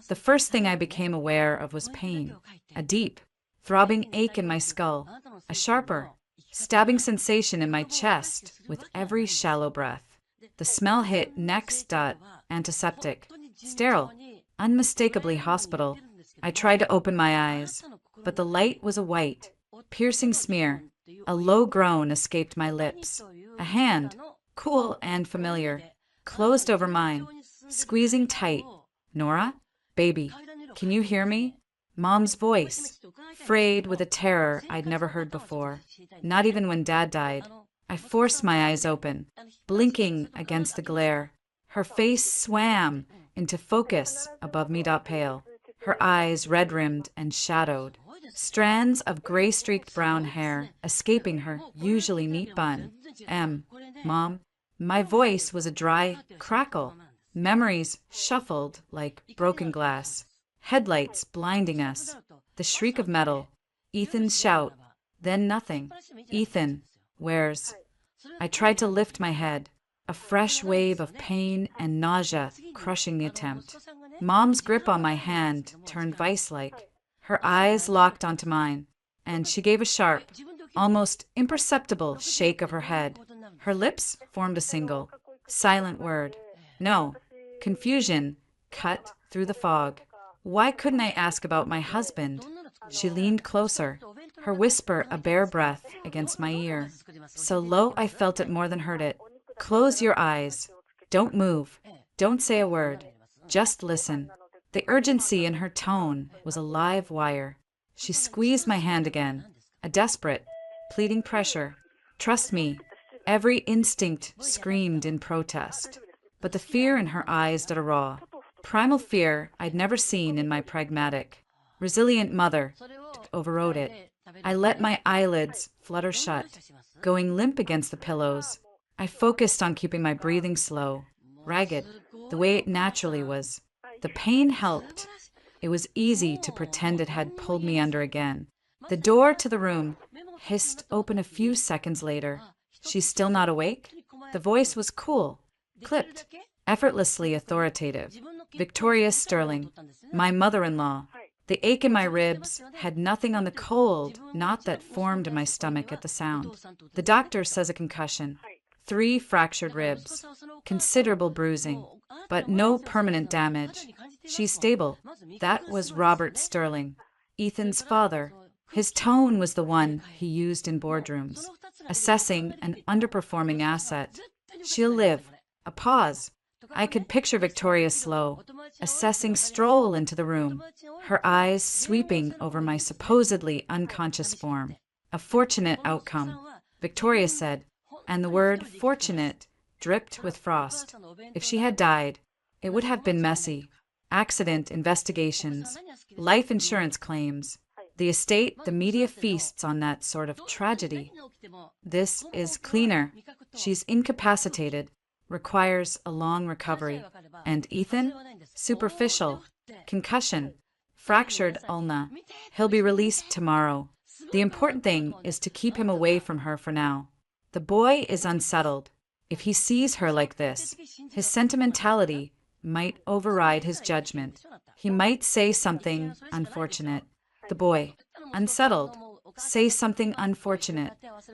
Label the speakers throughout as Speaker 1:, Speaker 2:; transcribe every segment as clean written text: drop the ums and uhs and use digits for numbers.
Speaker 1: The first thing I became aware of was pain, a deep, throbbing ache in my skull, a sharper, stabbing sensation in my chest with every shallow breath. The smell hit next. Antiseptic, sterile, unmistakably hospital. I tried to open my eyes, but the light was a white, piercing smear. A low groan escaped my lips. A hand, cool and familiar, closed over mine, squeezing tight. Nora? Baby, can you hear me? Mom's voice, frayed with a terror I'd never heard before, not even when Dad died. I forced my eyes open, blinking against the glare. Her face swam into focus above me. Pale, her eyes red-rimmed and shadowed, strands of gray-streaked brown hair escaping her usually neat bun. Mom. My voice was a dry crackle. Memories shuffled like broken glass. Headlights blinding us. The shriek of metal. Ethan's shout. Then nothing. Ethan, where's... I tried to lift my head. A fresh wave of pain and nausea crushing the attempt. Mom's grip on my hand turned vice-like. Her eyes locked onto mine, and she gave a sharp, almost imperceptible shake of her head. Her lips formed a single, silent word. No. Confusion cut through the fog. Why couldn't I ask about my husband? She leaned closer, her whisper a bare breath against my ear. So low I felt it more than heard it. Close your eyes. Don't move. Don't say a word. Just listen. The urgency in her tone was a live wire. She squeezed my hand again, a desperate, pleading pressure. Trust me. Every instinct screamed in protest. But the fear in her eyes did a raw. Primal fear I'd never seen in my pragmatic, resilient mother overrode it. I let my eyelids flutter shut, going limp against the pillows. I focused on keeping my breathing slow, ragged, the way it naturally was. The pain helped. It was easy to pretend it had pulled me under again. The door to the room hissed open a few seconds later. She's still not awake? The voice was cool, clipped, effortlessly authoritative. Victoria Sterling, my mother-in-law. The ache in my ribs had nothing on the cold knot that formed in my stomach at the sound. The doctor says a concussion. 3 fractured ribs. Considerable bruising, but no permanent damage. She's stable. That was Robert Sterling, Ethan's father. His tone was the one he used in boardrooms, assessing an underperforming asset. She'll live. A pause. I could picture Victoria slow, assessing stroll into the room, her eyes sweeping over my supposedly unconscious form. A fortunate outcome, Victoria said, and the word fortunate dripped with frost. If she had died, it would have been messy. Accident investigations, life insurance claims. The estate, the media feasts on that sort of tragedy. This is cleaner. She's incapacitated, requires a long recovery. And Ethan? Superficial. Concussion. Fractured ulna. He'll be released tomorrow. The important thing is to keep him away from her for now. The boy is unsettled. If he sees her like this, his sentimentality might override his judgment. He might say something unfortunate. The boy, unsettled, say something unfortunate.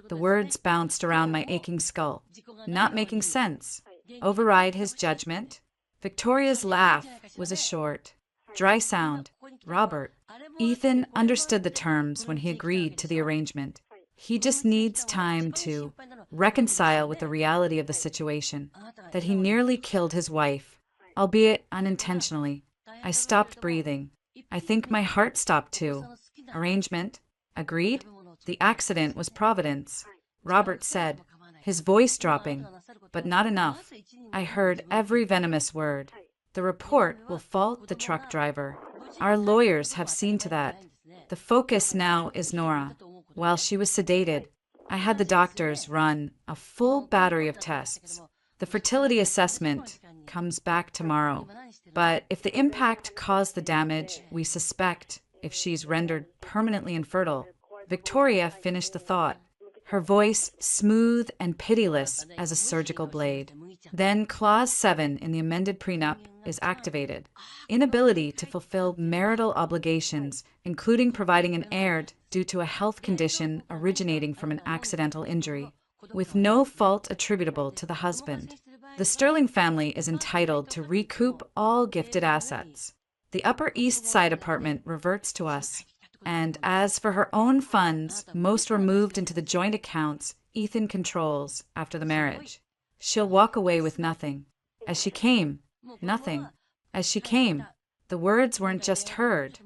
Speaker 1: The words bounced around my aching skull, not making sense. Override his judgment. Victoria's laugh was a short, dry sound. Robert. Ethan understood the terms when he agreed to the arrangement. He just needs time to reconcile with the reality of the situation, that he nearly killed his wife, albeit unintentionally. I stopped breathing. I think my heart stopped too. Arrangement. Agreed? The accident was providence. Robert said, his voice dropping, but not enough. I heard every venomous word. The report will fault the truck driver. Our lawyers have seen to that. The focus now is Nora. While she was sedated, I had the doctors run a full battery of tests. The fertility assessment comes back tomorrow. But if the impact caused the damage we suspect, if she's rendered permanently infertile, Victoria finished the thought, her voice smooth and pitiless as a surgical blade. Then Clause 7 in the amended prenup is activated. Inability to fulfill marital obligations, including providing an heir due to a health condition originating from an accidental injury, with no fault attributable to the husband. The Sterling family is entitled to recoup all gifted assets. The Upper East Side apartment reverts to us. And as for her own funds, most were moved into the joint accounts Ethan controls after the marriage. She'll walk away with nothing. As she came, nothing. As she came, the words weren't just heard.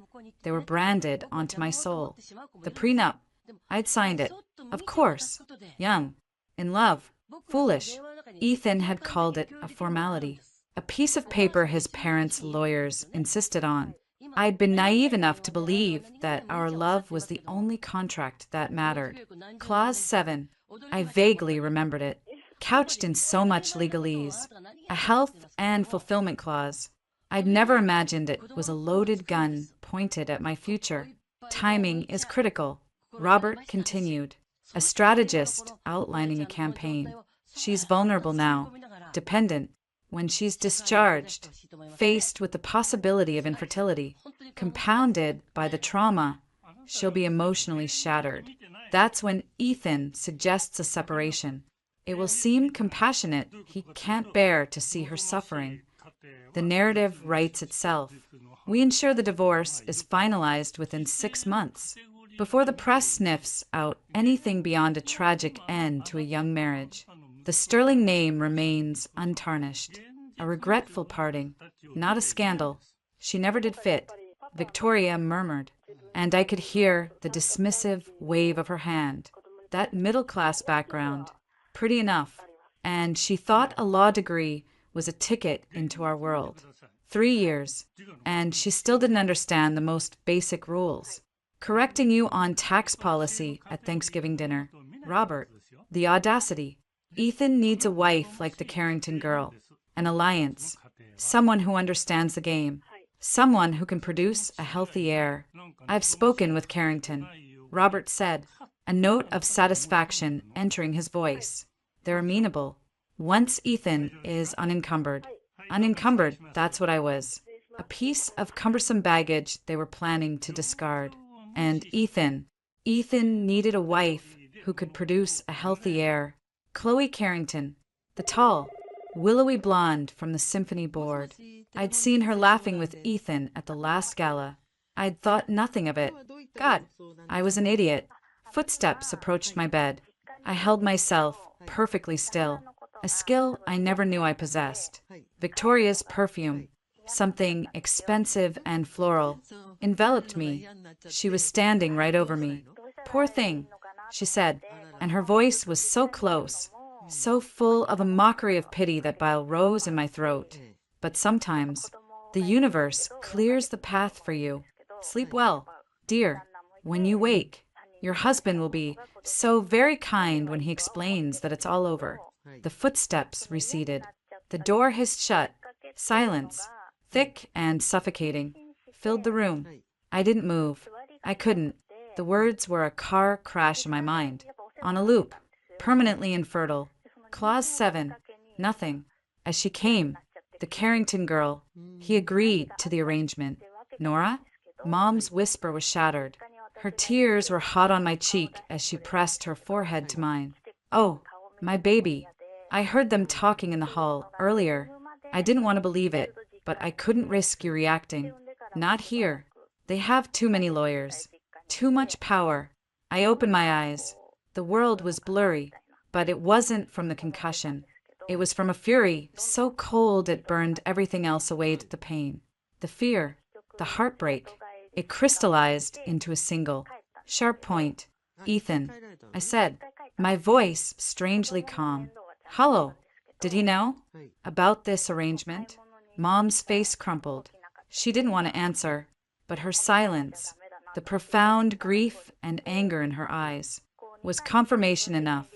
Speaker 1: They were branded onto my soul. The prenup, I'd signed it. Of course. Young. In love. Foolish. Ethan had called it a formality. A piece of paper his parents' lawyers insisted on. I'd been naive enough to believe that our love was the only contract that mattered. Clause 7. I vaguely remembered it, couched in so much legalese. A health and fulfillment clause. I'd never imagined it was a loaded gun pointed at my future. Timing is critical. Robert continued, a strategist outlining a campaign. She's vulnerable now, dependent. When she's discharged, faced with the possibility of infertility, compounded by the trauma, she'll be emotionally shattered. That's when Ethan suggests a separation. It will seem compassionate. He can't bear to see her suffering. The narrative writes itself. We ensure the divorce is finalized within 6 months, before the press sniffs out anything beyond a tragic end to a young marriage. The Sterling name remains untarnished. A regretful parting, not a scandal. She never did fit, Victoria murmured, and I could hear the dismissive wave of her hand. That middle-class background, pretty enough, and she thought a law degree was a ticket into our world. 3 years, and she still didn't understand the most basic rules. Correcting you on tax policy at Thanksgiving dinner. Robert, the audacity. Ethan needs a wife like the Carrington girl, an alliance, someone who understands the game, someone who can produce a healthy heir. I've spoken with Carrington, Robert said, a note of satisfaction entering his voice. They're amenable. Once Ethan is unencumbered. Unencumbered, that's what I was. A piece of cumbersome baggage they were planning to discard. And Ethan needed a wife who could produce a healthy heir. Chloe Carrington, the tall, willowy blonde from the symphony board. I'd seen her laughing with Ethan at the last gala. I'd thought nothing of it. God, I was an idiot. Footsteps approached my bed. I held myself perfectly still, a skill I never knew I possessed. Victoria's perfume, something expensive and floral, enveloped me. She was standing right over me. Poor thing, she said, and her voice was so close, so full of a mockery of pity that bile rose in my throat. But sometimes the universe clears the path for you. Sleep well, dear. When you wake, your husband will be so very kind when he explains that it's all over. The footsteps receded. The door hissed shut. Silence, thick and suffocating, filled the room. I didn't move. I couldn't. The words were a car crash in my mind. On a loop, permanently infertile. Clause 7, nothing. As she came, the Carrington girl, he agreed to the arrangement. Nora? Mom's whisper was shattered. Her tears were hot on my cheek as she pressed her forehead to mine. Oh, my baby. I heard them talking in the hall earlier. I didn't want to believe it, but I couldn't risk you reacting. Not here. They have too many lawyers. Too much power. I opened my eyes. The world was blurry, but it wasn't from the concussion. It was from a fury so cold it burned everything else away to the pain. The fear, the heartbreak. It crystallized into a single, sharp point. Ethan, I said, my voice strangely calm. Hello. Did he know about this arrangement? Mom's face crumpled. She didn't want to answer, but her silence, the profound grief and anger in her eyes, was confirmation enough.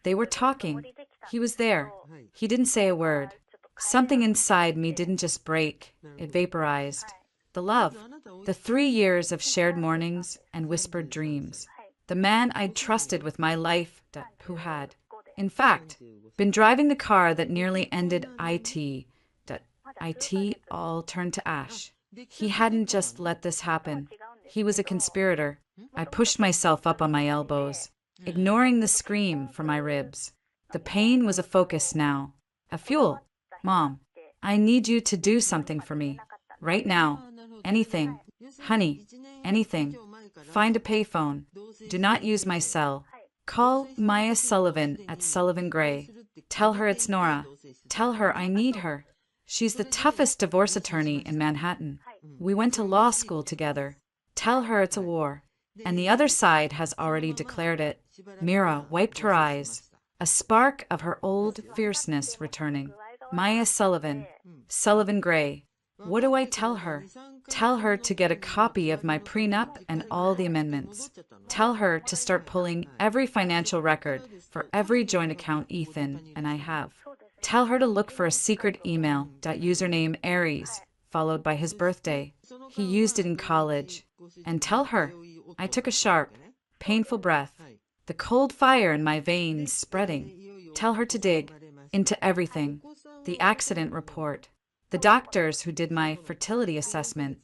Speaker 1: They were talking. He was there. He didn't say a word. Something inside me didn't just break. It vaporized. The love. The 3 years of shared mornings and whispered dreams. The man I'd trusted with my life, who had, in fact, been driving the car that nearly ended IT, IT all turned to ash. He hadn't just let this happen. He was a conspirator. I pushed myself up on my elbows, ignoring the scream from my ribs. The pain was a focus now, a fuel. Mom, I need you to do something for me. Right now. Anything. Honey, anything. Find a payphone. Do not use my cell. Call Maya Sullivan at Sullivan Gray. Tell her it's Nora. Tell her I need her. She's the toughest divorce attorney in Manhattan. We went to law school together. Tell her it's a war. And the other side has already declared it. Mira wiped her eyes, a spark of her old fierceness returning. Maya Sullivan, Sullivan Gray. What do I tell her? Tell her to get a copy of my prenup and all the amendments. Tell her to start pulling every financial record for every joint account Ethan and I have. Tell her to look for a secret email, username Aries, followed by his birthday. He used it in college. And tell her. I took a sharp, painful breath, the cold fire in my veins spreading. Tell her to dig into everything. The accident report, the doctors who did my fertility assessment,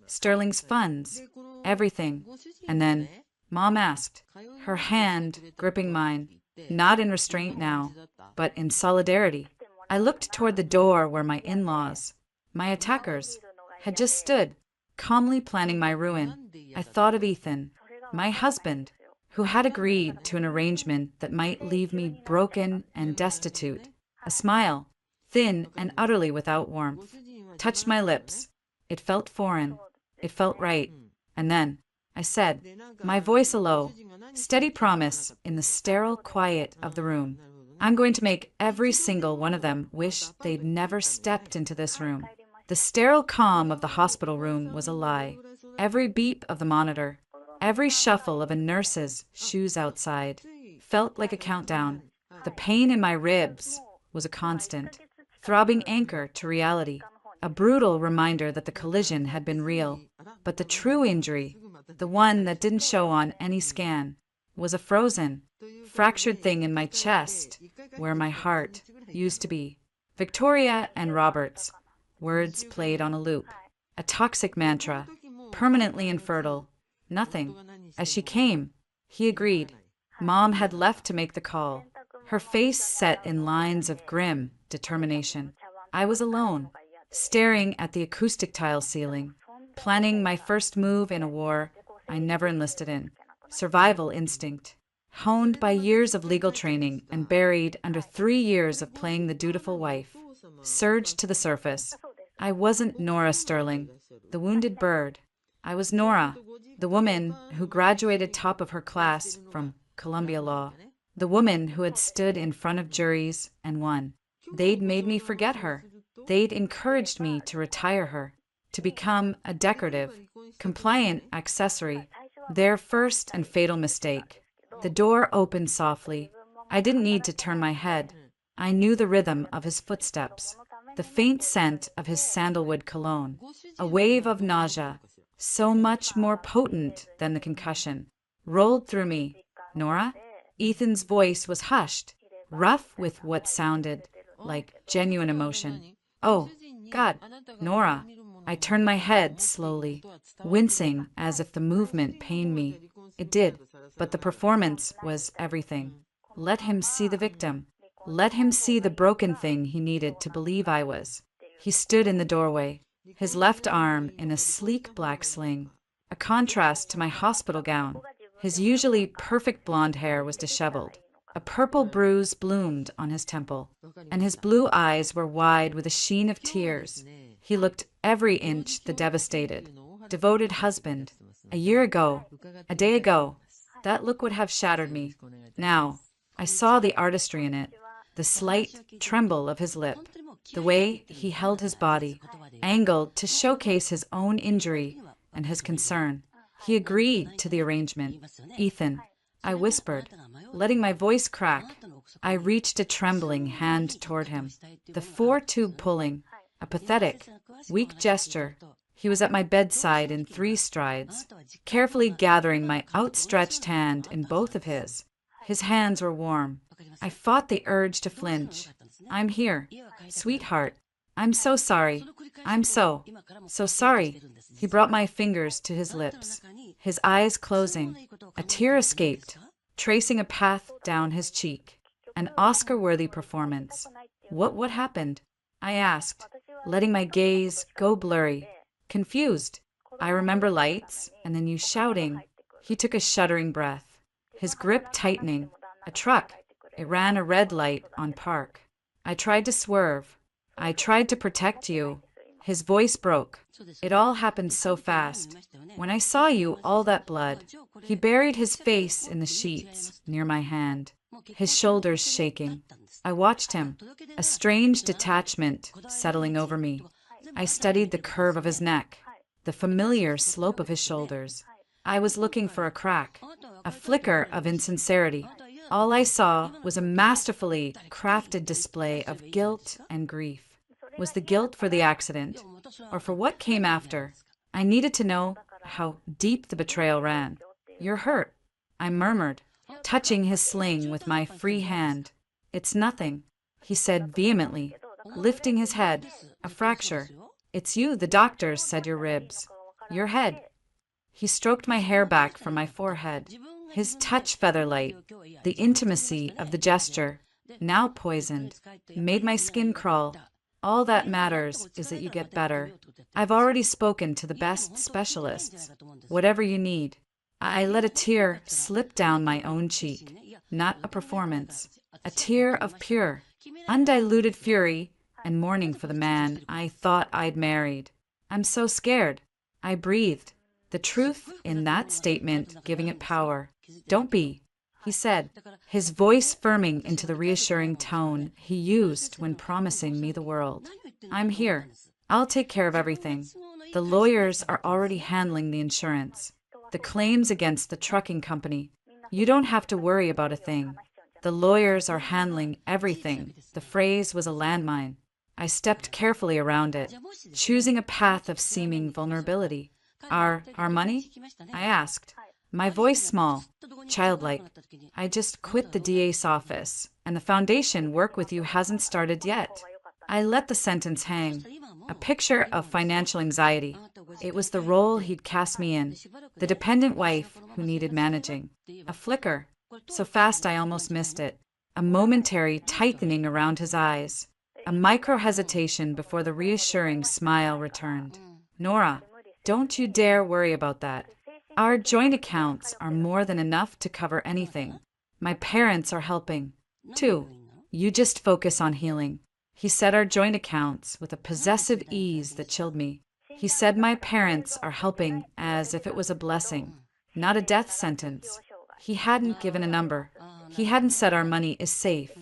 Speaker 1: Sterling's funds, everything. And then Mom asked, her hand gripping mine, not in restraint now, but in solidarity. I looked toward the door where my in-laws, my attackers, had just stood, calmly planning my ruin. I thought of Ethan, my husband, who had agreed to an arrangement that might leave me broken and destitute. A smile, thin and utterly without warmth, touched my lips. It felt foreign. It felt right. And then I said, my voice a low, steady promise in the sterile quiet of the room. I'm going to make every single one of them wish they'd never stepped into this room. The sterile calm of the hospital room was a lie. Every beep of the monitor, every shuffle of a nurse's shoes outside, felt like a countdown. The pain in my ribs was a constant, throbbing anchor to reality, a brutal reminder that the collision had been real. But the true injury, the one that didn't show on any scan, was a frozen, fractured thing in my chest, where my heart used to be. Victoria and Roberts, words played on a loop, a toxic mantra, permanently infertile. Nothing. As she came, he agreed. Mom had left to make the call, her face set in lines of grim determination. I was alone, staring at the acoustic tile ceiling, planning my first move in a war I never enlisted in. Survival instinct, honed by years of legal training and buried under 3 years of playing the dutiful wife, surged to the surface. I wasn't Nora Sterling, the wounded bird. I was Nora, the woman who graduated top of her class from Columbia Law, the woman who had stood in front of juries and won. They'd made me forget her. They'd encouraged me to retire her, to become a decorative, compliant accessory. Their first and fatal mistake. The door opened softly. I didn't need to turn my head. I knew the rhythm of his footsteps, the faint scent of his sandalwood cologne, a wave of nausea, so much more potent than the concussion, rolled through me. Nora? Ethan's voice was hushed, rough with what sounded like genuine emotion. Oh, God, Nora. I turned my head slowly, wincing as if the movement pained me. It did, but the performance was everything. Let him see the victim. Let him see the broken thing he needed to believe I was. He stood in the doorway, his left arm in a sleek black sling, a contrast to my hospital gown. His usually perfect blonde hair was disheveled. A purple bruise bloomed on his temple, and his blue eyes were wide with a sheen of tears. He looked every inch the devastated, devoted husband. A year ago, a day ago, that look would have shattered me. Now, I saw the artistry in it, the slight tremble of his lip, the way he held his body, angled to showcase his own injury and his concern. He agreed to the arrangement. Ethan, I whispered, letting my voice crack. I reached a trembling hand toward him, the 4-tube pulling, a pathetic, weak gesture. He was at my bedside in 3 strides, carefully gathering my outstretched hand in both of his. His hands were warm. I fought the urge to flinch. I'm here, sweetheart. I'm so sorry. I'm so sorry. He brought my fingers to his lips, his eyes closing. A tear escaped, tracing a path down his cheek. An Oscar-worthy performance. What happened? I asked, letting my gaze go blurry. Confused. I remember lights, and then you shouting. He took a shuddering breath, his grip tightening. A truck. It ran a red light on park. I tried to swerve. I tried to protect you. His voice broke. It all happened so fast. When I saw you, all that blood. He buried his face in the sheets near my hand, his shoulders shaking. I watched him, a strange detachment settling over me. I studied the curve of his neck, the familiar slope of his shoulders. I was looking for a crack, a flicker of insincerity. All I saw was a masterfully crafted display of guilt and grief. Was the guilt for the accident, or for what came after? I needed to know how deep the betrayal ran. You're hurt, I murmured, touching his sling with my free hand. It's nothing, he said vehemently, lifting his head. A fracture. It's you, the doctors said your ribs. Your head. He stroked my hair back from my forehead. His touch featherlight, the intimacy of the gesture, now poisoned, made my skin crawl. All that matters is that you get better. I've already spoken to the best specialists. Whatever you need. I let a tear slip down my own cheek. Not a performance. A tear of pure, undiluted fury and mourning for the man I thought I'd married. I'm so scared. I breathed, the truth in that statement giving it power. Don't be, he said, his voice firming into the reassuring tone he used when promising me the world. I'm here. I'll take care of everything. The lawyers are already handling the insurance, the claims against the trucking company. You don't have to worry about a thing. The lawyers are handling everything. The phrase was a landmine. I stepped carefully around it, choosing a path of seeming vulnerability. Our money? I asked, my voice small, childlike. I just quit the DA's office, and the foundation work with you hasn't started yet. I let the sentence hang, a picture of financial anxiety. It was the role he'd cast me in, the dependent wife who needed managing. A flicker, so fast I almost missed it. A momentary tightening around his eyes. A micro-hesitation before the reassuring smile returned. Nora, don't you dare worry about that. Our joint accounts are more than enough to cover anything. My parents are helping, too. You just focus on healing. He said our joint accounts with a possessive ease that chilled me. He said my parents are helping as if it was a blessing, not a death sentence. He hadn't given a number. He hadn't said our money is safe.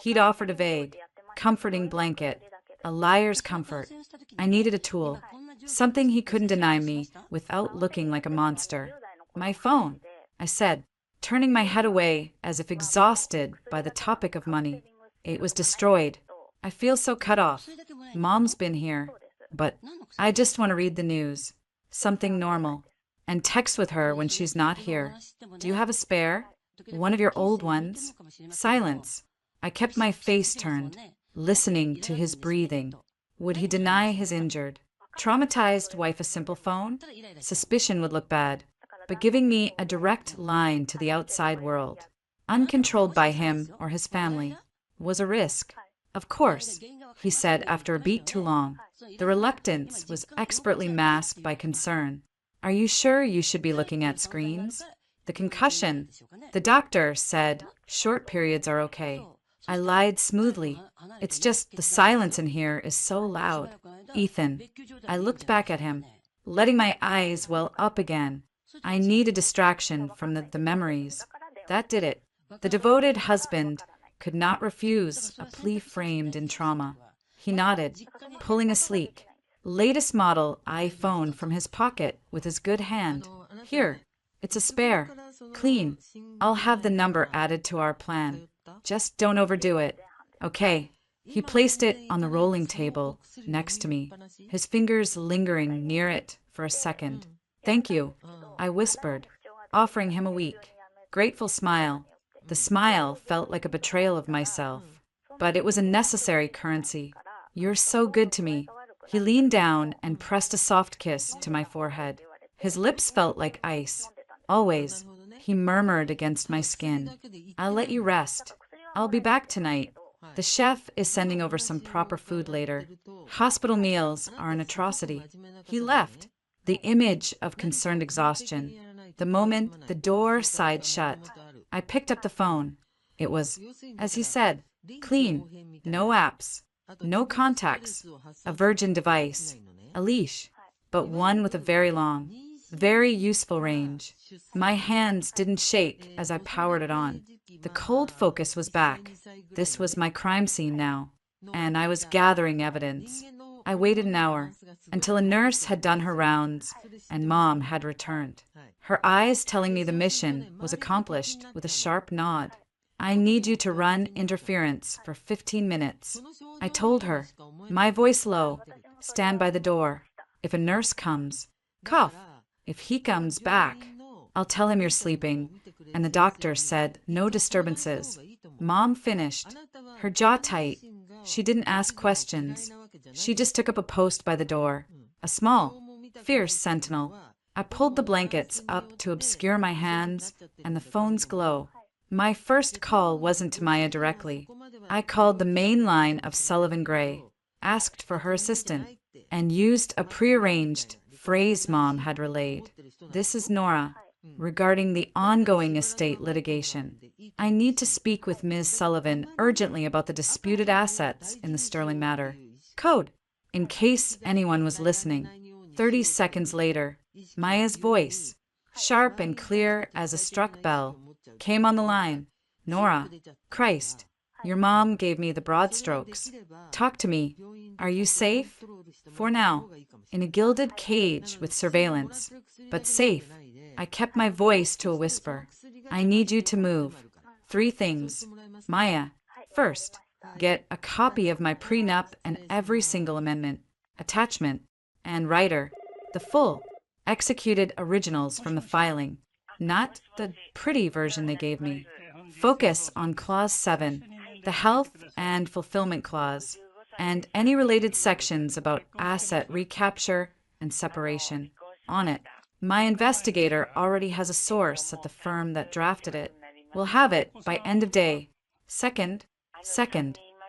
Speaker 1: He'd offered a vague, comforting blanket, a liar's comfort. I needed a tool, something he couldn't deny me without looking like a monster. My phone, I said, turning my head away as if exhausted by the topic of money. It was destroyed. I feel so cut off. Mom's been here, but I just want to read the news. Something normal. And text with her when she's not here. Do you have a spare? One of your old ones? Silence. I kept my face turned, listening to his breathing. Would he deny his injured? Traumatized wife a simple phone? Suspicion would look bad. But giving me a direct line to the outside world, uncontrolled by him or his family, was a risk. Of course, he said after a beat too long. The reluctance was expertly masked by concern. Are you sure you should be looking at screens? The concussion. The doctor said short periods are okay. I lied smoothly. It's just the silence in here is so loud. Ethan. I looked back at him, letting my eyes well up again. I need a distraction from the memories. That did it. The devoted husband could not refuse a plea framed in trauma. He nodded, pulling a sleek, latest model iPhone from his pocket with his good hand. Here, it's a spare. Clean. I'll have the number added to our plan. Just don't overdo it. Okay. He placed it on the rolling table next to me, his fingers lingering near it for a second. Thank you, I whispered, offering him a week. Grateful smile. The smile felt like a betrayal of myself, but it was a necessary currency. You're so good to me. He leaned down and pressed a soft kiss to my forehead. His lips felt like ice. Always. He murmured against my skin. I'll let you rest. I'll be back tonight. The chef is sending over some proper food later. Hospital meals are an atrocity. He left. The image of concerned exhaustion. The moment the door sighed shut, I picked up the phone. It was, as he said, clean, no apps, no contacts, a virgin device, a leash, but one with a very long, very useful range. My hands didn't shake as I powered it on. The cold focus was back. This was my crime scene now, and I was gathering evidence. I waited an hour, until a nurse had done her rounds and Mom had returned. Her eyes telling me the mission was accomplished with a sharp nod. I need you to run interference for 15 minutes. I told her, my voice low, stand by the door. If a nurse comes, cough. If he comes back, I'll tell him you're sleeping. And the doctor said no disturbances. Mom finished, her jaw tight. She didn't ask questions. She just took up a post by the door, a small, fierce sentinel. I pulled the blankets up to obscure my hands and the phone's glow. My first call wasn't to Maya directly. I called the main line of Sullivan Gray, asked for her assistant, and used a prearranged phrase Mom had relayed. This is Nora, regarding the ongoing estate litigation. I need to speak with Ms. Sullivan urgently about the disputed assets in the Sterling matter. Code, in case anyone was listening. 30 seconds later, Maya's voice, sharp and clear as a struck bell, came on the line. Nora, Christ, your mom gave me the broad strokes. Talk to me. Are you safe? For now, in a gilded cage with surveillance, but safe. I kept my voice to a whisper. I need you to move. 3 things. Maya, first, get a copy of my prenup and every single amendment, attachment, and writer, the full, executed originals from the filing, not the pretty version they gave me. Focus on Clause 7, the health and fulfillment clause, and any related sections about asset recapture and separation. On it. My investigator already has a source at the firm that drafted it. We'll have it by end of day. Second,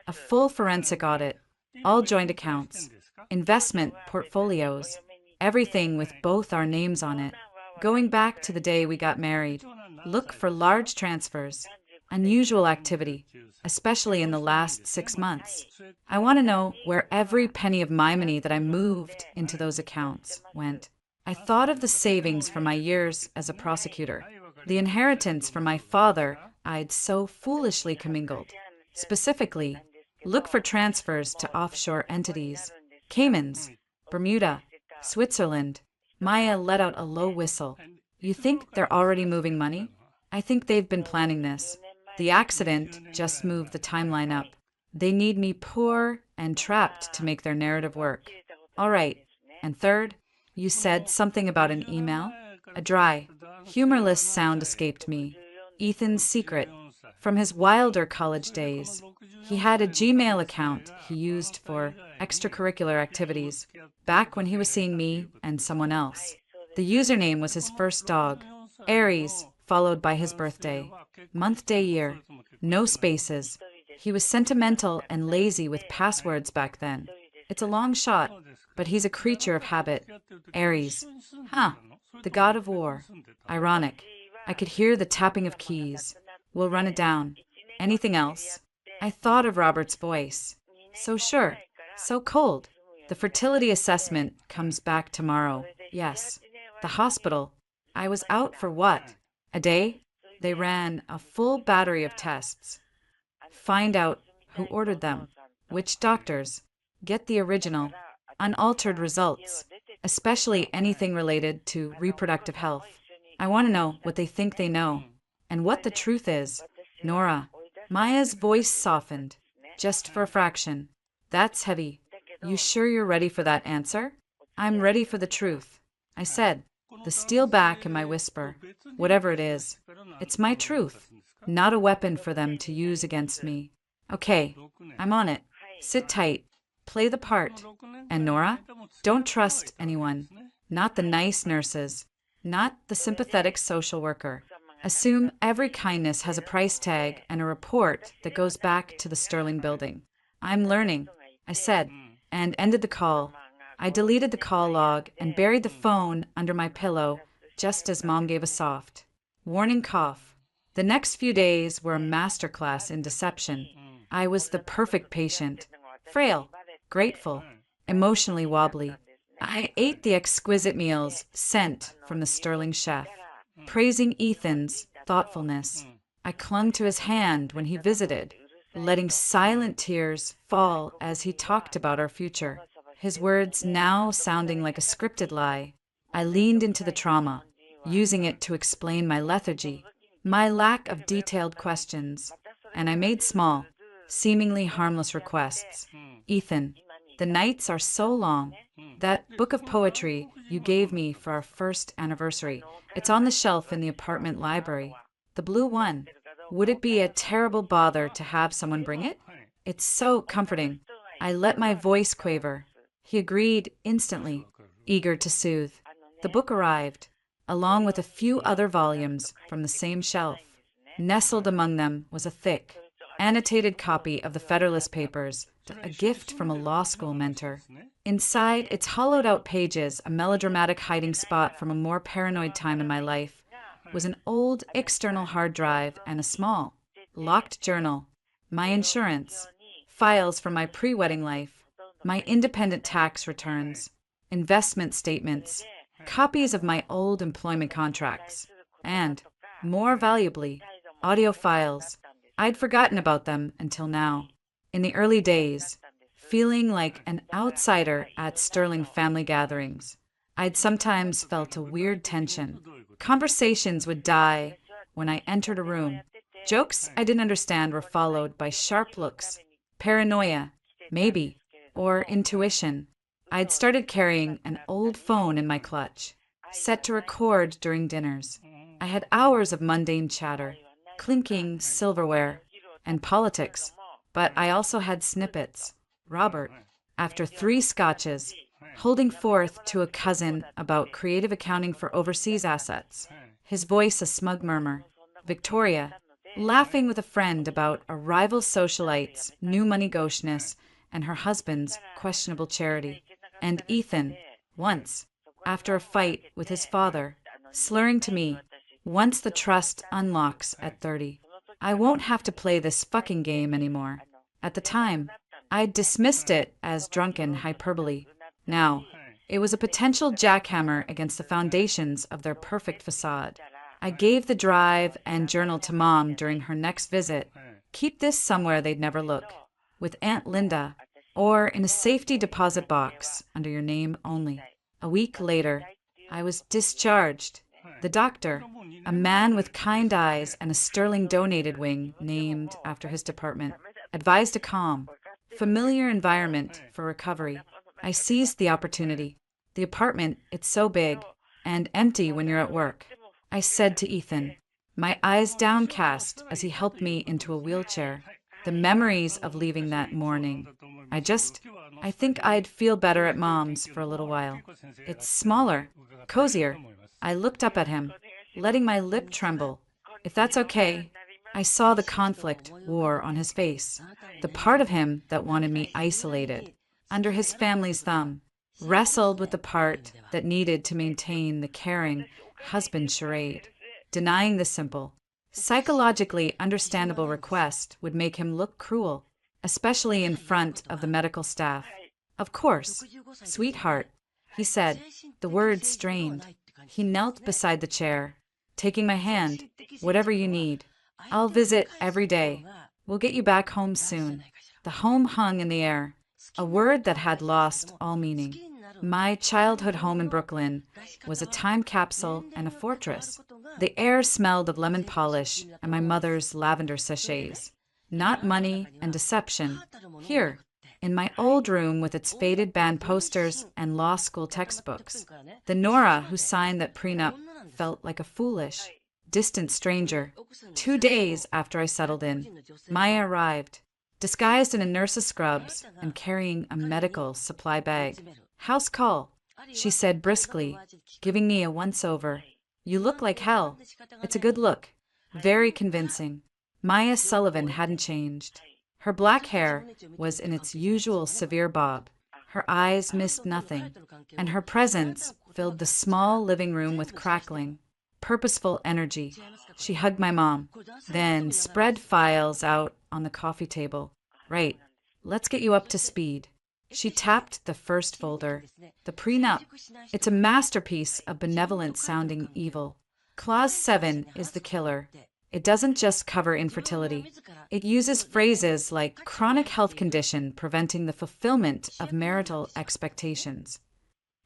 Speaker 1: a full forensic audit, all joint accounts, investment portfolios, everything with both our names on it. Going back to the day we got married, look for large transfers, unusual activity, especially in the last 6 months. I want to know where every penny of my money that I moved into those accounts went. I thought of the savings from my years as a prosecutor, the inheritance from my father I'd so foolishly commingled. Specifically, look for transfers to offshore entities, Caymans, Bermuda, Switzerland. Maya let out a low whistle. You think they're already moving money? I think they've been planning this. The accident just moved the timeline up. They need me poor and trapped to make their narrative work. All right. And third, you said something about an email? A dry, humorless sound escaped me. Ethan's secret. From his wilder college days, he had a Gmail account he used for extracurricular activities, back when he was seeing me and someone else. The username was his first dog, Aries, followed by his birthday. Month, day, year. No spaces. He was sentimental and lazy with passwords back then. It's a long shot, but he's a creature of habit. Aries. Huh. The god of war. Ironic. I could hear the tapping of keys. We'll run it down. Anything else? I thought of Robert's voice. So sure. So cold. The fertility assessment comes back tomorrow. Yes. The hospital. I was out for what? A day? They ran a full battery of tests. Find out who ordered them. Which doctors. Get the original, unaltered results, especially anything related to reproductive health. I want to know what they think they know, and what the truth is. Nora. Maya's voice softened, just for a fraction. That's heavy. You sure you're ready for that answer? I'm ready for the truth. I said, the steel back in my whisper. Whatever it is, it's my truth, not a weapon for them to use against me. Okay, I'm on it. Sit tight. Play the part. And Nora, don't trust anyone. Not the nice nurses. Not the sympathetic social worker. Assume every kindness has a price tag and a report that goes back to the Sterling building. I'm learning, I said, and ended the call. I deleted the call log and buried the phone under my pillow just as Mom gave a soft, warning cough. The next few days were a masterclass in deception. I was the perfect patient, frail, grateful, emotionally wobbly. I ate the exquisite meals sent from the Sterling chef, praising Ethan's thoughtfulness. I clung to his hand when he visited, letting silent tears fall as he talked about our future, his words now sounding like a scripted lie. I leaned into the trauma, using it to explain my lethargy, my lack of detailed questions, and I made small, seemingly harmless requests. Ethan, the nights are so long. That book of poetry you gave me for our first anniversary, it's on the shelf in the apartment library. The blue one. Would it be a terrible bother to have someone bring it? It's so comforting. I let my voice quaver. He agreed instantly, eager to soothe. The book arrived, along with a few other volumes from the same shelf. Nestled among them was a thick, annotated copy of the Federalist Papers, a gift from a law school mentor. Inside its hollowed-out pages, a melodramatic hiding spot from a more paranoid time in my life, was an old external hard drive and a small, locked journal, my insurance, files from my pre-wedding life, my independent tax returns, investment statements, copies of my old employment contracts, and, more valuably, audio files. I'd forgotten about them until now. In the early days, feeling like an outsider at Sterling family gatherings, I'd sometimes felt a weird tension. Conversations would die when I entered a room. Jokes I didn't understand were followed by sharp looks, paranoia, maybe, or intuition. I'd started carrying an old phone in my clutch, set to record during dinners. I had hours of mundane chatter, clinking silverware, and politics, but I also had snippets. Robert, after 3 scotches, holding forth to a cousin about creative accounting for overseas assets, his voice a smug murmur. Victoria, laughing with a friend about a rival socialite's new money gaucheness and her husband's questionable charity. And Ethan, once, after a fight with his father, slurring to me, once the trust unlocks at 30, I won't have to play this fucking game anymore. At the time, I dismissed it as drunken hyperbole. Now, it was a potential jackhammer against the foundations of their perfect facade. I gave the drive and journal to Mom during her next visit. Keep this somewhere they'd never look, with Aunt Linda, or in a safety deposit box under your name only. A week later, I was discharged. The doctor, a man with kind eyes and a Sterling donated wing named after his department, advised a calm, familiar environment for recovery. I seized the opportunity. The apartment, it's so big, and empty when you're at work. I said to Ethan, my eyes downcast as he helped me into a wheelchair. The memories of leaving that morning. I think I'd feel better at Mom's for a little while. It's smaller, cozier. I looked up at him, letting my lip tremble. If that's okay. I saw the conflict war on his face, the part of him that wanted me isolated, under his family's thumb, wrestled with the part that needed to maintain the caring husband charade, denying the simple, psychologically understandable request would make him look cruel, especially in front of the medical staff. Of course, sweetheart, he said, the words strained. He knelt beside the chair, taking my hand, whatever you need. I'll visit every day. We'll get you back home soon. The home hung in the air, a word that had lost all meaning. My childhood home in Brooklyn was a time capsule and a fortress. The air smelled of lemon polish and my mother's lavender sachets. Not money and deception. Here, in my old room with its faded band posters and law school textbooks, the Nora who signed that prenup felt like a foolish, distant stranger. 2 days after I settled in, Maya arrived. disguised in a nurse's scrubs and carrying a medical supply bag. "House call," she said briskly, giving me a once-over. "You look like hell." It's a good look. Very convincing. Maya Sullivan hadn't changed. Her black hair was in its usual severe bob. Her eyes missed nothing, and her presence filled the small living room with crackling, purposeful energy. She hugged my mom, then spread files out on the coffee table. "Right, let's get you up to speed." She tapped the first folder, the prenup. It's a masterpiece of benevolent-sounding evil. Clause 7 is the killer. It doesn't just cover infertility. It uses phrases like chronic health condition preventing the fulfillment of marital expectations,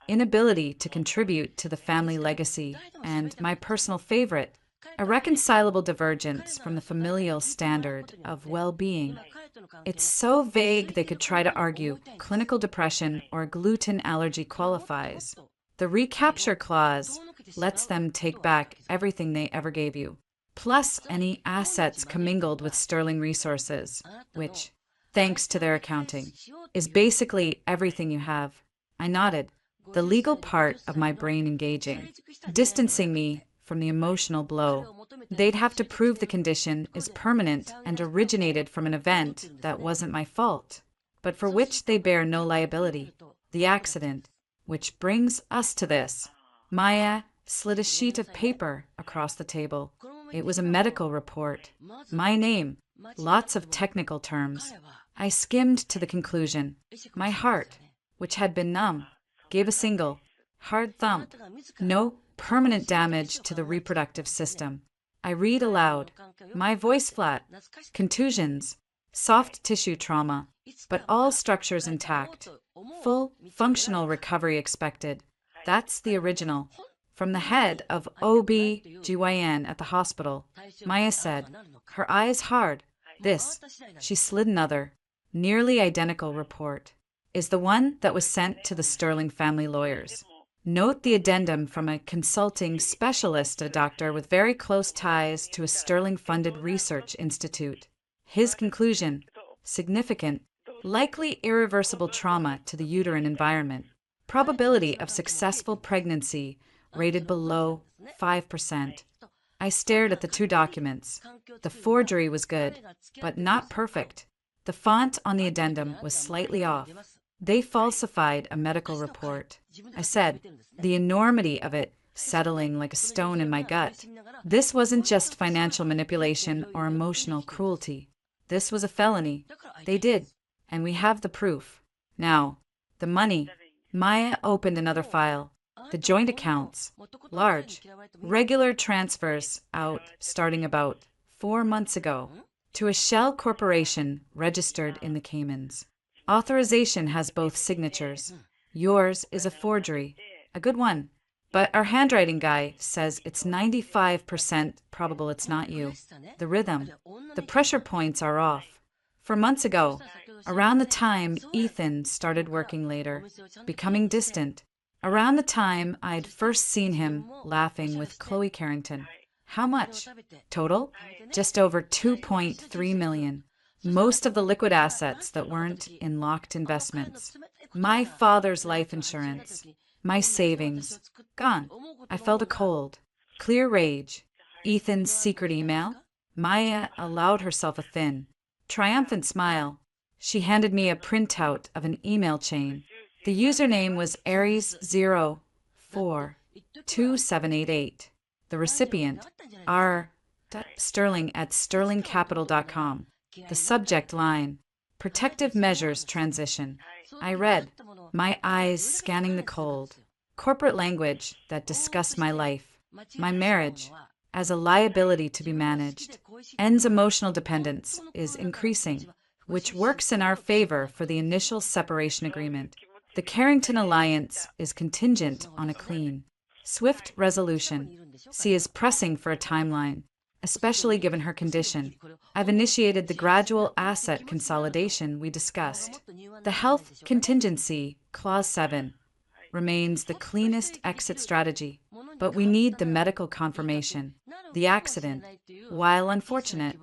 Speaker 1: inability to contribute to the family legacy, and my personal favorite, irreconcilable divergence from the familial standard of well-being. It's so vague they could try to argue clinical depression or gluten allergy qualifies. The recapture clause lets them take back everything they ever gave you, plus any assets commingled with Sterling Resources, which, thanks to their accounting, is basically everything you have. I nodded, the legal part of my brain engaging, distancing me from the emotional blow. They'd have to prove the condition is permanent and originated from an event that wasn't my fault, but for which they bear no liability, the accident, which brings us to this. Maya slid a sheet of paper across the table. It was a medical report. My name, lots of technical terms. I skimmed to the conclusion. My heart, which had been numb, gave a single, hard thump. No permanent damage to the reproductive system. I read aloud, my voice flat, contusions, soft tissue trauma, but all structures intact. Full functional recovery expected. That's the original. From the head of OB/GYN at the hospital, Maya said, her eyes hard. This, she slid another, nearly identical report, is the one that was sent to the Sterling family lawyers. Note the addendum from a consulting specialist, a doctor with very close ties to a Sterling-funded research institute. His conclusion, significant, likely irreversible trauma to the uterine environment. Probability of successful pregnancy rated below 5%. I stared at the two documents. The forgery was good, but not perfect. The font on the addendum was slightly off. They falsified a medical report. I said, the enormity of it settling like a stone in my gut. This wasn't just financial manipulation or emotional cruelty. This was a felony. They did, and we have the proof. Now, the money. Maya opened another file. The joint accounts, large, regular transfers out starting about 4 months ago to a shell corporation registered in the Caymans. Authorization has both signatures. Yours is a forgery, a good one, but our handwriting guy says it's 95% probable it's not you. The rhythm, the pressure points are off. 4 months ago, around the time Ethan started working later, becoming distant, around the time I'd first seen him laughing with Chloe Carrington. How much? Total? Just over 2.3 million. Most of the liquid assets that weren't in locked investments. My father's life insurance. My savings. Gone. I felt a cold. Clear rage. Ethan's secret email. Maya allowed herself a thin, triumphant smile. She handed me a printout of an email chain. The username was Aries042788. The recipient, R. Sterling at sterlingcapital.com. The subject line, Protective Measures Transition. I read, my eyes scanning the cold. Corporate language that discussed my life, my marriage, as a liability to be managed. N's emotional dependence is increasing, which works in our favor for the initial separation agreement. The Carrington Alliance is contingent on a clean, swift resolution. C is pressing for a timeline, especially given her condition. I've initiated the gradual asset consolidation we discussed. The health contingency, Clause 7, remains the cleanest exit strategy, but we need the medical confirmation. The accident, while unfortunate,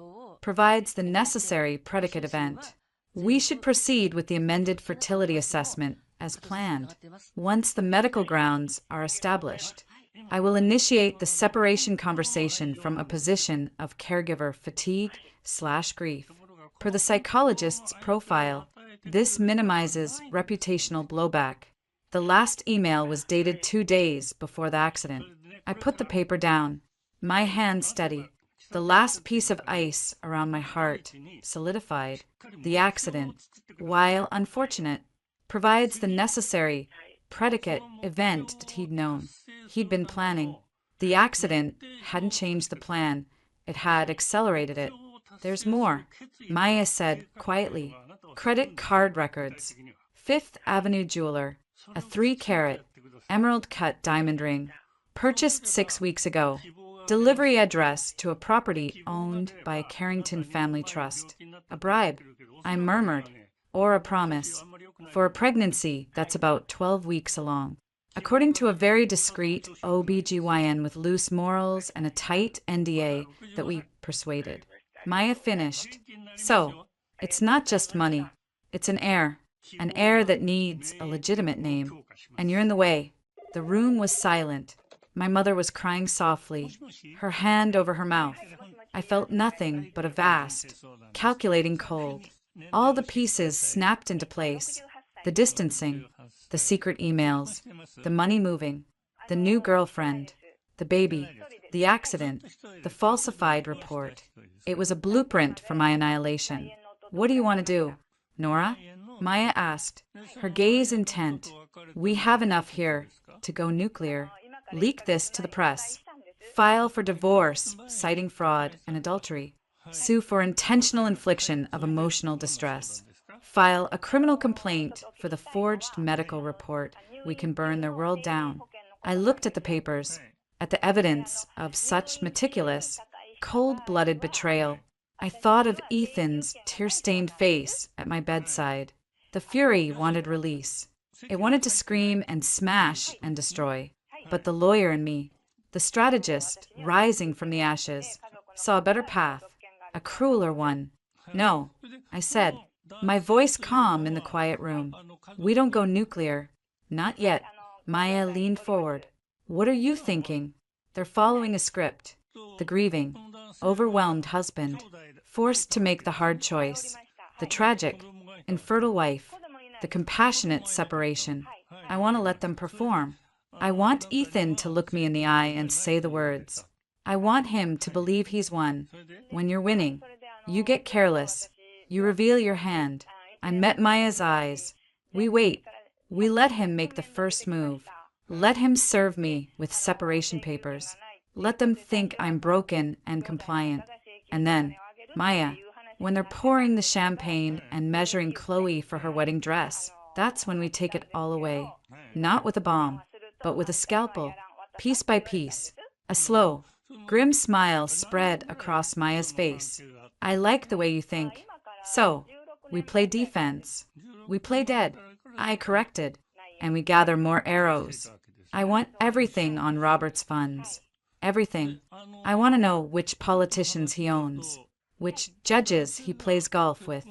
Speaker 1: provides the necessary predicate event. We should proceed with the amended fertility assessment as planned. Once the medical grounds are established, I will initiate the separation conversation from a position of caregiver fatigue/grief. Per the psychologist's profile, this minimizes reputational blowback. The last email was dated 2 days before the accident. I put the paper down, my hand steady. The last piece of ice around my heart solidified. The accident, while unfortunate, provides the necessary predicate event that he'd known. He'd been planning. The accident hadn't changed the plan. It had accelerated it. There's more, Maya said quietly. Credit card records. Fifth Avenue jeweler, a 3-carat, emerald-cut diamond ring, purchased 6 weeks ago. Delivery address to a property owned by a Carrington family trust. A bribe, I murmured, or a promise, for a pregnancy that's about 12 weeks along. According to a very discreet OBGYN with loose morals and a tight NDA that we persuaded, Maya finished. So, it's not just money. It's an heir that needs a legitimate name. And you're in the way. The room was silent. My mother was crying softly, her hand over her mouth. I felt nothing but a vast, calculating cold. All the pieces snapped into place. The distancing, the secret emails, the money moving, the new girlfriend, the baby, the accident, the falsified report. It was a blueprint for my annihilation. What do you want to do, Nora? Maya asked, her gaze intent. We have enough here to go nuclear. Leak this to the press. File for divorce, citing fraud and adultery. Sue for intentional infliction of emotional distress. File a criminal complaint for the forged medical report. We can burn their world down. I looked at the papers, at the evidence of such meticulous, cold-blooded betrayal. I thought of Ethan's tear-stained face at my bedside. The fury wanted release. It wanted to scream and smash and destroy. But the lawyer in me, the strategist rising from the ashes, saw a better path, a crueler one. No, I said, my voice calm in the quiet room. We don't go nuclear. Not yet. Maya leaned forward. What are you thinking? They're following a script. The grieving, overwhelmed husband, forced to make the hard choice. The tragic, infertile wife. The compassionate separation. I want to let them perform. I want Ethan to look me in the eye and say the words. I want him to believe he's won. When you're winning, you get careless. You reveal your hand. I met Maya's eyes. We wait. We let him make the first move. Let him serve me with separation papers. Let them think I'm broken and compliant. And then, Maya, when they're pouring the champagne and measuring Chloe for her wedding dress, that's when we take it all away. Not with a bomb, but with a scalpel, piece by piece. A slow, grim smile spread across Maya's face. I like the way you think. So, we play defense. We play dead. I corrected. And we gather more arrows. I want everything on Robert's funds. Everything. I want to know which politicians he owns, which judges he plays golf with,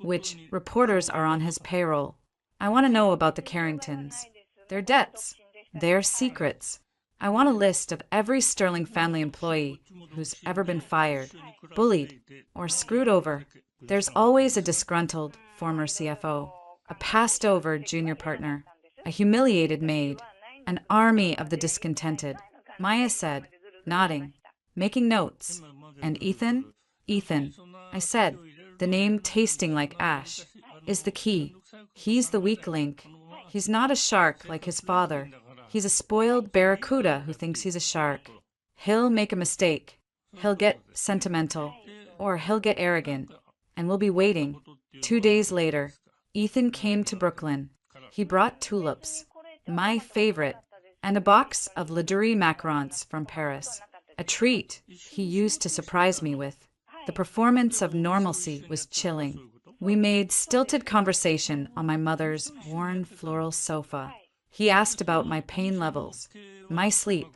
Speaker 1: which reporters are on his payroll. I want to know about the Carringtons, their debts, their secrets. I want a list of every Sterling family employee who's ever been fired, bullied, or screwed over. There's always a disgruntled former CFO, a passed-over junior partner, a humiliated maid, an army of the discontented. Maya said, nodding, making notes. And Ethan? Ethan, I said, the name tasting like ash, is the key. He's the weak link. He's not a shark like his father. He's a spoiled barracuda who thinks he's a shark. He'll make a mistake. He'll get sentimental. Or he'll get arrogant. And we'll be waiting. 2 days later, Ethan came to Brooklyn. He brought tulips, my favorite, and a box of Ladurée macarons from Paris, a treat he used to surprise me with. The performance of normalcy was chilling. We made stilted conversation on my mother's worn floral sofa. He asked about my pain levels, my sleep.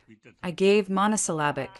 Speaker 1: I gave monosyllabic,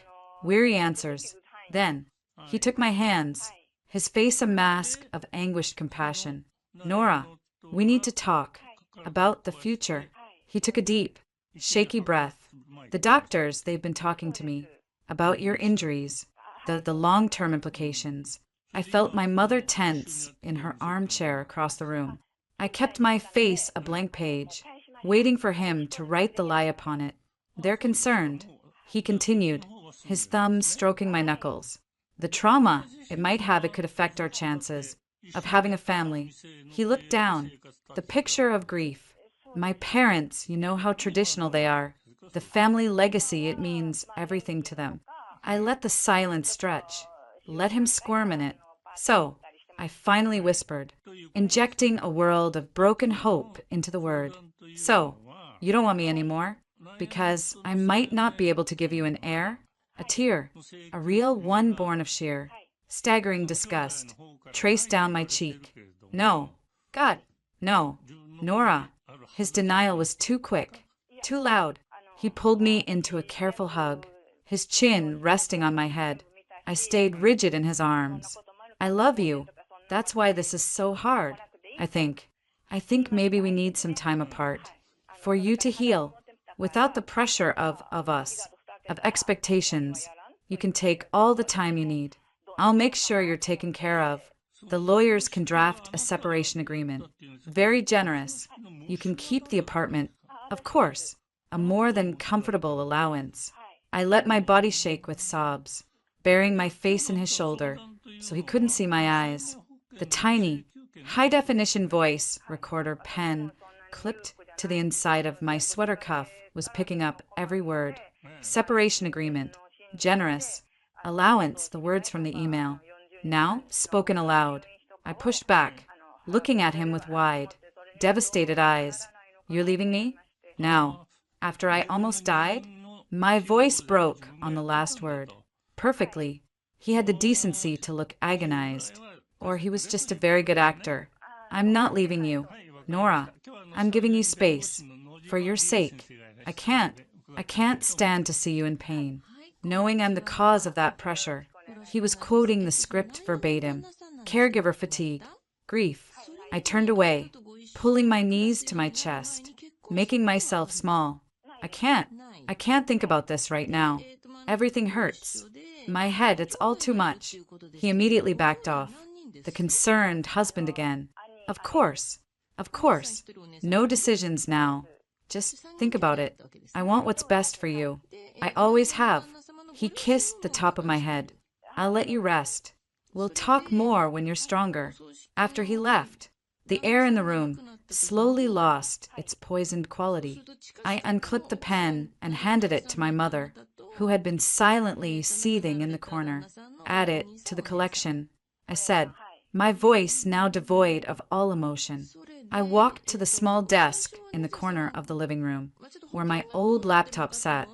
Speaker 1: weary answers. Then, he took my hands, his face a mask of anguished compassion. Nora, we need to talk about the future. He took a deep, shaky breath. The doctors, they've been talking to me about your injuries, the long-term implications. I felt my mother tense in her armchair across the room. I kept my face a blank page, waiting for him to write the lie upon it. They're concerned, he continued, his thumb stroking my knuckles. The trauma it could affect our chances of having a family. He looked down, the picture of grief. My parents, you know how traditional they are. The family legacy, it means everything to them. I let the silence stretch, let him squirm in it. So, I finally whispered, injecting a world of broken hope into the word. So, you don't want me anymore? Because I might not be able to give you an heir, a tear, a real one born of sheer, staggering disgust, traced down my cheek. No. God, no. Nora. His denial was too quick, too loud. He pulled me into a careful hug, his chin resting on my head. I stayed rigid in his arms. I love you. That's why this is so hard, I think. I think maybe we need some time apart. For you to heal, without the pressure of us, of expectations. You can take all the time you need. I'll make sure you're taken care of. The lawyers can draft a separation agreement. Very generous. You can keep the apartment. Of course, a more than comfortable allowance. I let my body shake with sobs, burying my face in his shoulder so he couldn't see my eyes. The tiny, high-definition voice recorder pen clipped to the inside of my sweater cuff was picking up every word. Separation agreement. Generous. Allowance, the words from the email. Now, spoken aloud. I pushed back, looking at him with wide, devastated eyes. You're leaving me? Now, after I almost died? My voice broke on the last word. Perfectly. He had the decency to look agonized. Or he was just a very good actor. I'm not leaving you. Nora, I'm giving you space. For your sake. I can't stand to see you in pain. Knowing I'm the cause of that pressure. He was quoting the script verbatim. Caregiver fatigue. Grief. I turned away, pulling my knees to my chest, making myself small. I can't think about this right now. Everything hurts. My head, it's all too much. He immediately backed off. The concerned husband again. Of course. No decisions now. Just think about it. I want what's best for you. I always have. He kissed the top of my head. I'll let you rest. We'll talk more when you're stronger. After he left, the air in the room slowly lost its poisoned quality. I unclipped the pen and handed it to my mother, who had been silently seething in the corner. Add it to the collection, I said, my voice now devoid of all emotion. I walked to the small desk in the corner of the living room, where my old laptop sat.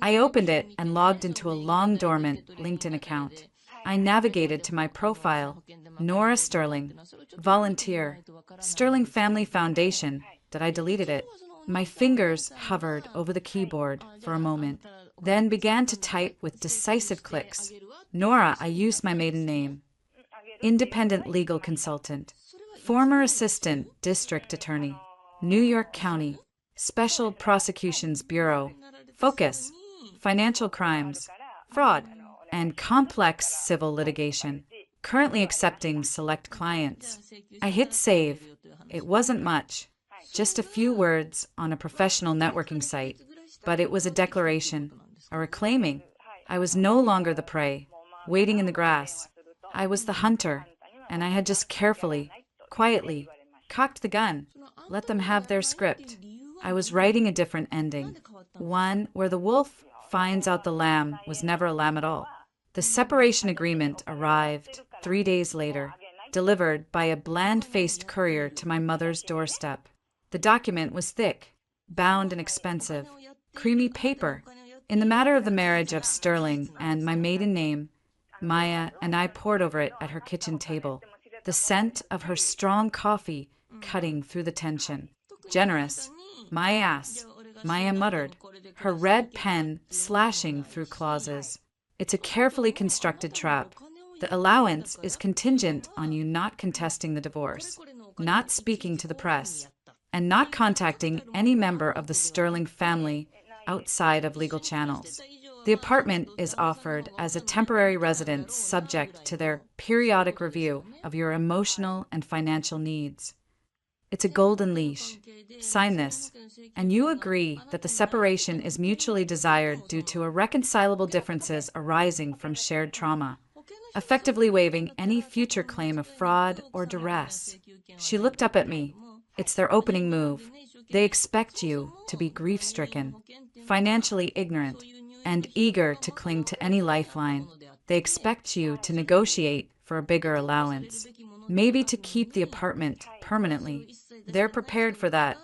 Speaker 1: I opened it and logged into a long dormant LinkedIn account. I navigated to my profile, Nora Sterling, volunteer, Sterling Family Foundation. Did I deleted it? My fingers hovered over the keyboard for a moment, then began to type with decisive clicks. Nora, I used my maiden name. Independent legal consultant, former assistant district attorney, New York County, Special Prosecutions Bureau, focus, financial crimes, fraud, and complex civil litigation, currently accepting select clients. I hit save. It wasn't much, just a few words on a professional networking site, but it was a declaration, a reclaiming. I was no longer the prey, waiting in the grass. I was the hunter, and I had just carefully, quietly, cocked the gun, let them have their script. I was writing a different ending, one where the wolf finds out the lamb was never a lamb at all. The separation agreement arrived 3 days later, delivered by a bland-faced courier to my mother's doorstep. The document was thick, bound and expensive, creamy paper. In the matter of the marriage of Sterling and my maiden name, Maya and I pored over it at her kitchen table, the scent of her strong coffee cutting through the tension. Generous. My ass, Maya muttered, her red pen slashing through clauses. It's a carefully constructed trap. The allowance is contingent on you not contesting the divorce, not speaking to the press, and not contacting any member of the Sterling family outside of legal channels. The apartment is offered as a temporary residence subject to their periodic review of your emotional and financial needs. It's a golden leash. Sign this, and you agree that the separation is mutually desired due to irreconcilable differences arising from shared trauma, effectively waiving any future claim of fraud or duress. She looked up at me. It's their opening move. They expect you to be grief-stricken, financially ignorant, and eager to cling to any lifeline. They expect you to negotiate for a bigger allowance, maybe to keep the apartment permanently. They're prepared for that.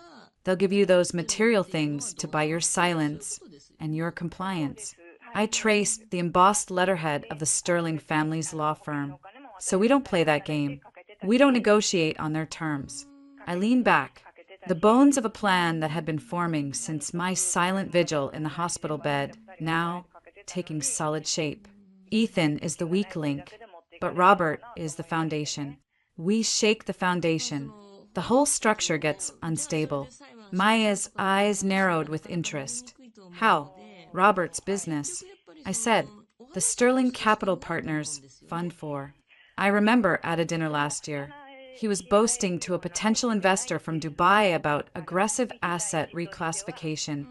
Speaker 1: They'll give you those material things to buy your silence and your compliance. I traced the embossed letterhead of the Sterling family's law firm. So we don't play that game. We don't negotiate on their terms. I leaned back, the bones of a plan that had been forming since my silent vigil in the hospital bed, now taking solid shape. Ethan is the weak link, but Robert is the foundation. We shake the foundation. The whole structure gets unstable. Maya's eyes narrowed with interest. How? Robert's business. I said, the Sterling Capital Partners, Fund 4. I remember at a dinner last year, he was boasting to a potential investor from Dubai about aggressive asset reclassification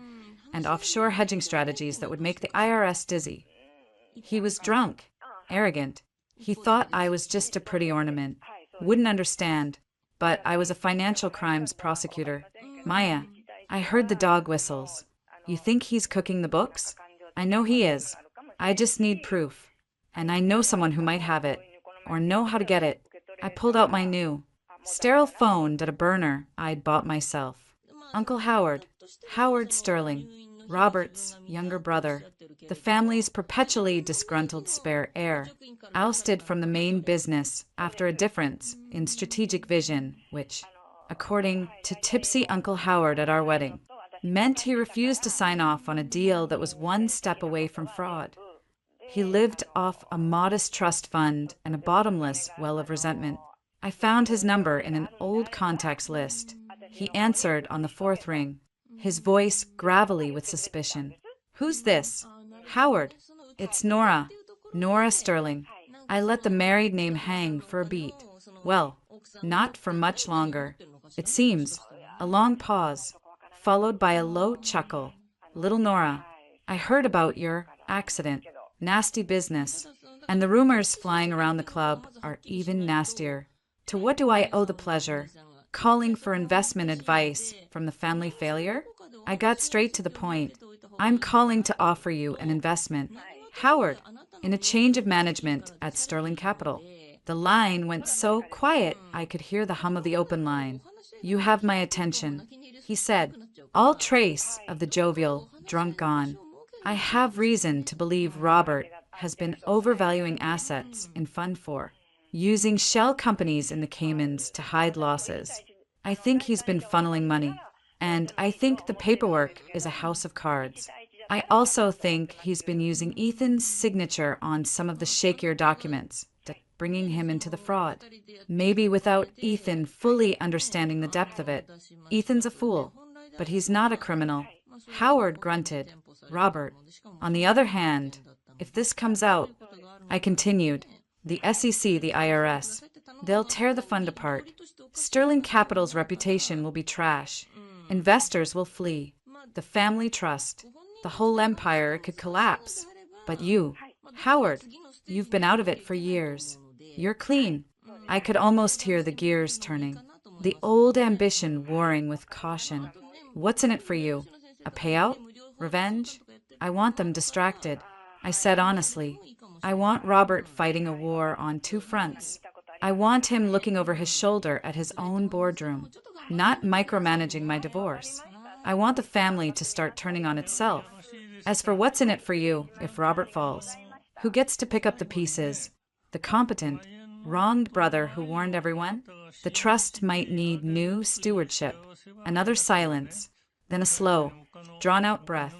Speaker 1: and offshore hedging strategies that would make the IRS dizzy. He was drunk, arrogant. He thought I was just a pretty ornament, wouldn't understand, but I was a financial crimes prosecutor. Maya, I heard the dog whistles. You think he's cooking the books? I know he is. I just need proof. And I know someone who might have it, or know how to get it. I pulled out my new, sterile phone at a burner I'd bought myself. Uncle Howard, Howard Sterling, Robert's younger brother, the family's perpetually disgruntled spare heir, ousted from the main business after a difference in strategic vision, which, according to tipsy Uncle Howard at our wedding, meant he refused to sign off on a deal that was one step away from fraud. He lived off a modest trust fund and a bottomless well of resentment. I found his number in an old contacts list. He answered on the fourth ring, his voice gravelly with suspicion. Who's this? Howard. It's Nora. Nora Sterling. I let the married name hang for a beat. Well, not for much longer. It seems. A long pause, followed by a low chuckle. Little Nora, I heard about your accident. Nasty business. And the rumors flying around the club are even nastier. To what do I owe the pleasure? Calling for investment advice from the family failure? I got straight to the point. I'm calling to offer you an investment. Howard, in a change of management at Sterling Capital. The line went so quiet I could hear the hum of the open line. You have my attention, he said, all trace of the jovial, drunk gone. I have reason to believe Robert has been overvaluing assets in Fund 4, using shell companies in the Caymans to hide losses. I think he's been funneling money, and I think the paperwork is a house of cards. I also think he's been using Ethan's signature on some of the shakier documents, bringing him into the fraud. Maybe without Ethan fully understanding the depth of it. Ethan's a fool, but he's not a criminal. Howard grunted. Robert, on the other hand, if this comes out, I continued, the SEC, the IRS, they'll tear the fund apart. Sterling Capital's reputation will be trash. Investors will flee. The family trust. The whole empire could collapse. But you, Howard, you've been out of it for years. You're clean. I could almost hear the gears turning. The old ambition warring with caution. What's in it for you? A payout? Revenge? I want them distracted. I said honestly, I want Robert fighting a war on two fronts. I want him looking over his shoulder at his own boardroom, not micromanaging my divorce. I want the family to start turning on itself. As for what's in it for you if Robert falls, who gets to pick up the pieces? The competent, wronged brother who warned everyone? The trust might need new stewardship. Another silence, then a slow, drawn-out breath.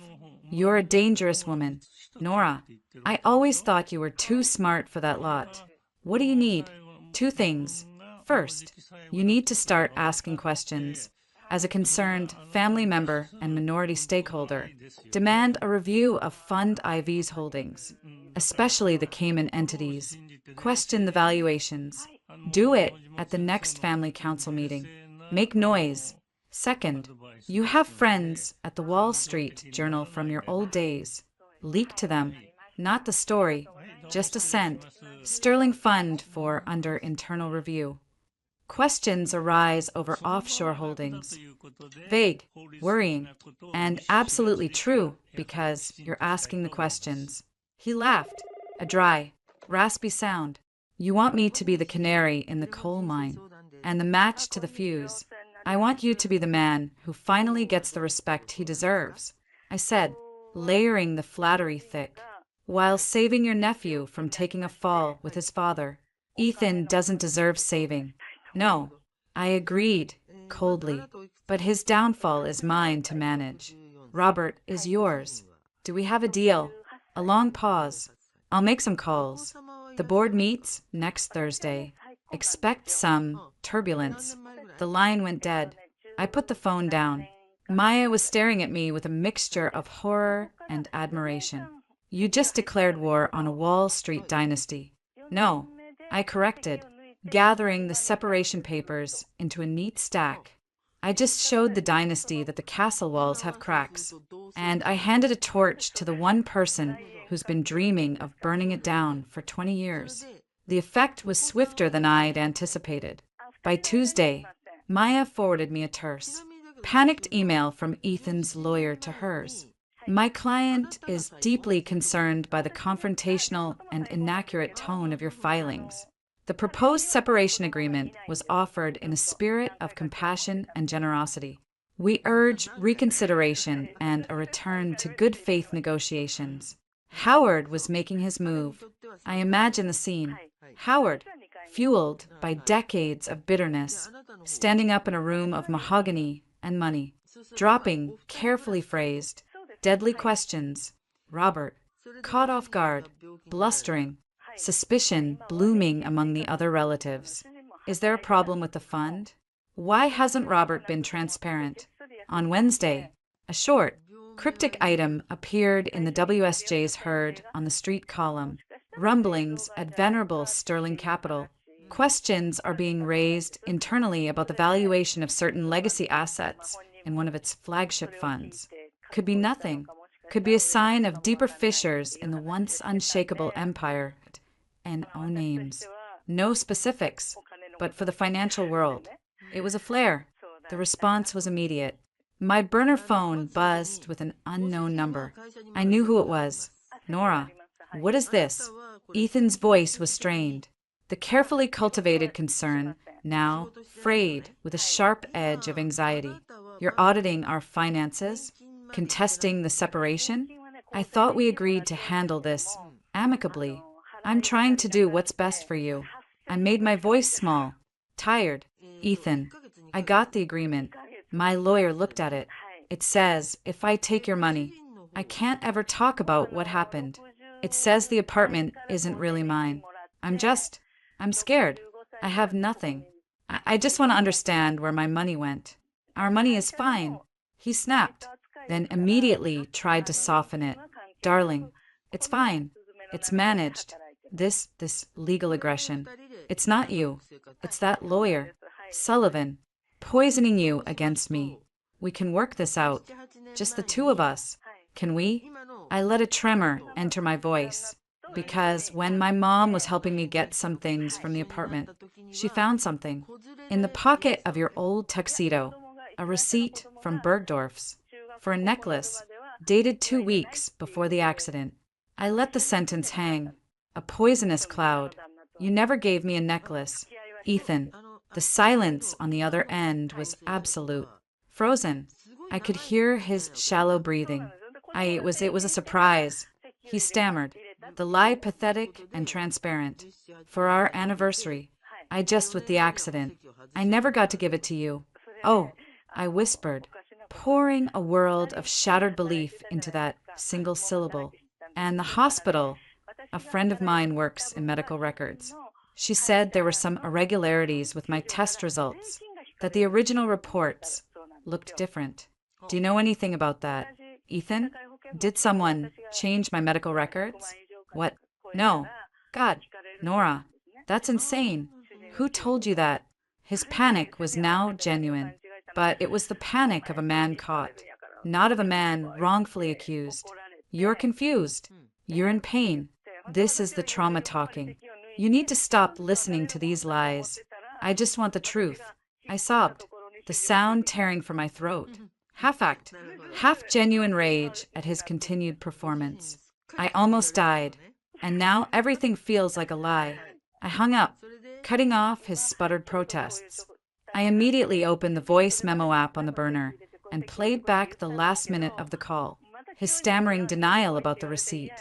Speaker 1: You're a dangerous woman. Nora, I always thought you were too smart for that lot. What do you need? Two things. First, you need to start asking questions. As a concerned family member and minority stakeholder, demand a review of Fund IV's holdings, especially the Cayman entities. Question the valuations. Do it at the next family council meeting. Make noise. Second, you have friends at the Wall Street Journal from your old days. Leak to them. Not the story, just a cent. Sterling Fund for under internal review. Questions arise over offshore holdings. Vague, worrying, and absolutely true because you're asking the questions. He laughed, a dry, raspy sound. You want me to be the canary in the coal mine and the match to the fuse. I want you to be the man who finally gets the respect he deserves, I said, layering the flattery thick, while saving your nephew from taking a fall with his father. Ethan doesn't deserve saving. No, I agreed, coldly, but his downfall is mine to manage. Robert is yours. Do we have a deal? A long pause. I'll make some calls. The board meets next Thursday. Expect some turbulence. The line went dead. I put the phone down. Maya was staring at me with a mixture of horror and admiration. You just declared war on a Wall Street dynasty. No, I corrected, gathering the separation papers into a neat stack. I just showed the dynasty that the castle walls have cracks, and I handed a torch to the one person who's been dreaming of burning it down for 20 years. The effect was swifter than I'd anticipated. By Tuesday, Maya forwarded me a terse, panicked email from Ethan's lawyer to hers. My client is deeply concerned by the confrontational and inaccurate tone of your filings. The proposed separation agreement was offered in a spirit of compassion and generosity. We urge reconsideration and a return to good faith negotiations. Howard was making his move. I imagine the scene. Howard, fueled by decades of bitterness, standing up in a room of mahogany and money, dropping carefully phrased, deadly questions. Robert, caught off guard, blustering, suspicion blooming among the other relatives. Is there a problem with the fund? Why hasn't Robert been transparent? On Wednesday, a short, cryptic item appeared in the WSJ's Heard on the Street column. Rumblings at venerable Sterling Capital. Questions are being raised internally about the valuation of certain legacy assets in one of its flagship funds. Could be nothing. Could be a sign of deeper fissures in the once unshakable empire. N.O. names. No specifics, but for the financial world. It was a flare. The response was immediate. My burner phone buzzed with an unknown number. I knew who it was. Nora. What is this? Ethan's voice was strained. The carefully cultivated concern, now frayed with a sharp edge of anxiety. You're auditing our finances? Contesting the separation? I thought we agreed to handle this amicably. I'm trying to do what's best for you. I made my voice small. Tired. Ethan. I got the agreement. My lawyer looked at it. It says, if I take your money, I can't ever talk about what happened. It says the apartment isn't really mine. I'm scared. I have nothing. I just want to understand where my money went. Our money is fine. He snapped, then immediately tried to soften it. Darling, it's fine. It's managed. This legal aggression. It's not you. It's that lawyer, Sullivan, poisoning you against me. We can work this out. Just the two of us. Can we? I let a tremor enter my voice, because when my mom was helping me get some things from the apartment, she found something. In the pocket of your old tuxedo, a receipt from Bergdorf's for a necklace dated 2 weeks before the accident. I let the sentence hang. A poisonous cloud. You never gave me a necklace. Ethan. The silence on the other end was absolute. Frozen. I could hear his shallow breathing. It was a surprise. He stammered, the lie pathetic and transparent. For our anniversary. With the accident. I never got to give it to you. Oh, I whispered, pouring a world of shattered belief into that single syllable. And the hospital. A friend of mine works in medical records. She said there were some irregularities with my test results, that the original reports looked different. Do you know anything about that, Ethan? Did someone change my medical records? What? No. God, Nora, that's insane. Who told you that? His panic was now genuine, but it was the panic of a man caught, not of a man wrongfully accused. You're confused. You're in pain. This is the trauma talking. You need to stop listening to these lies. I just want the truth. I sobbed, the sound tearing from my throat. Half act, half genuine rage at his continued performance. I almost died, and now everything feels like a lie. I hung up, cutting off his sputtered protests. I immediately opened the voice memo app on the burner and played back the last minute of the call. His stammering denial about the receipt,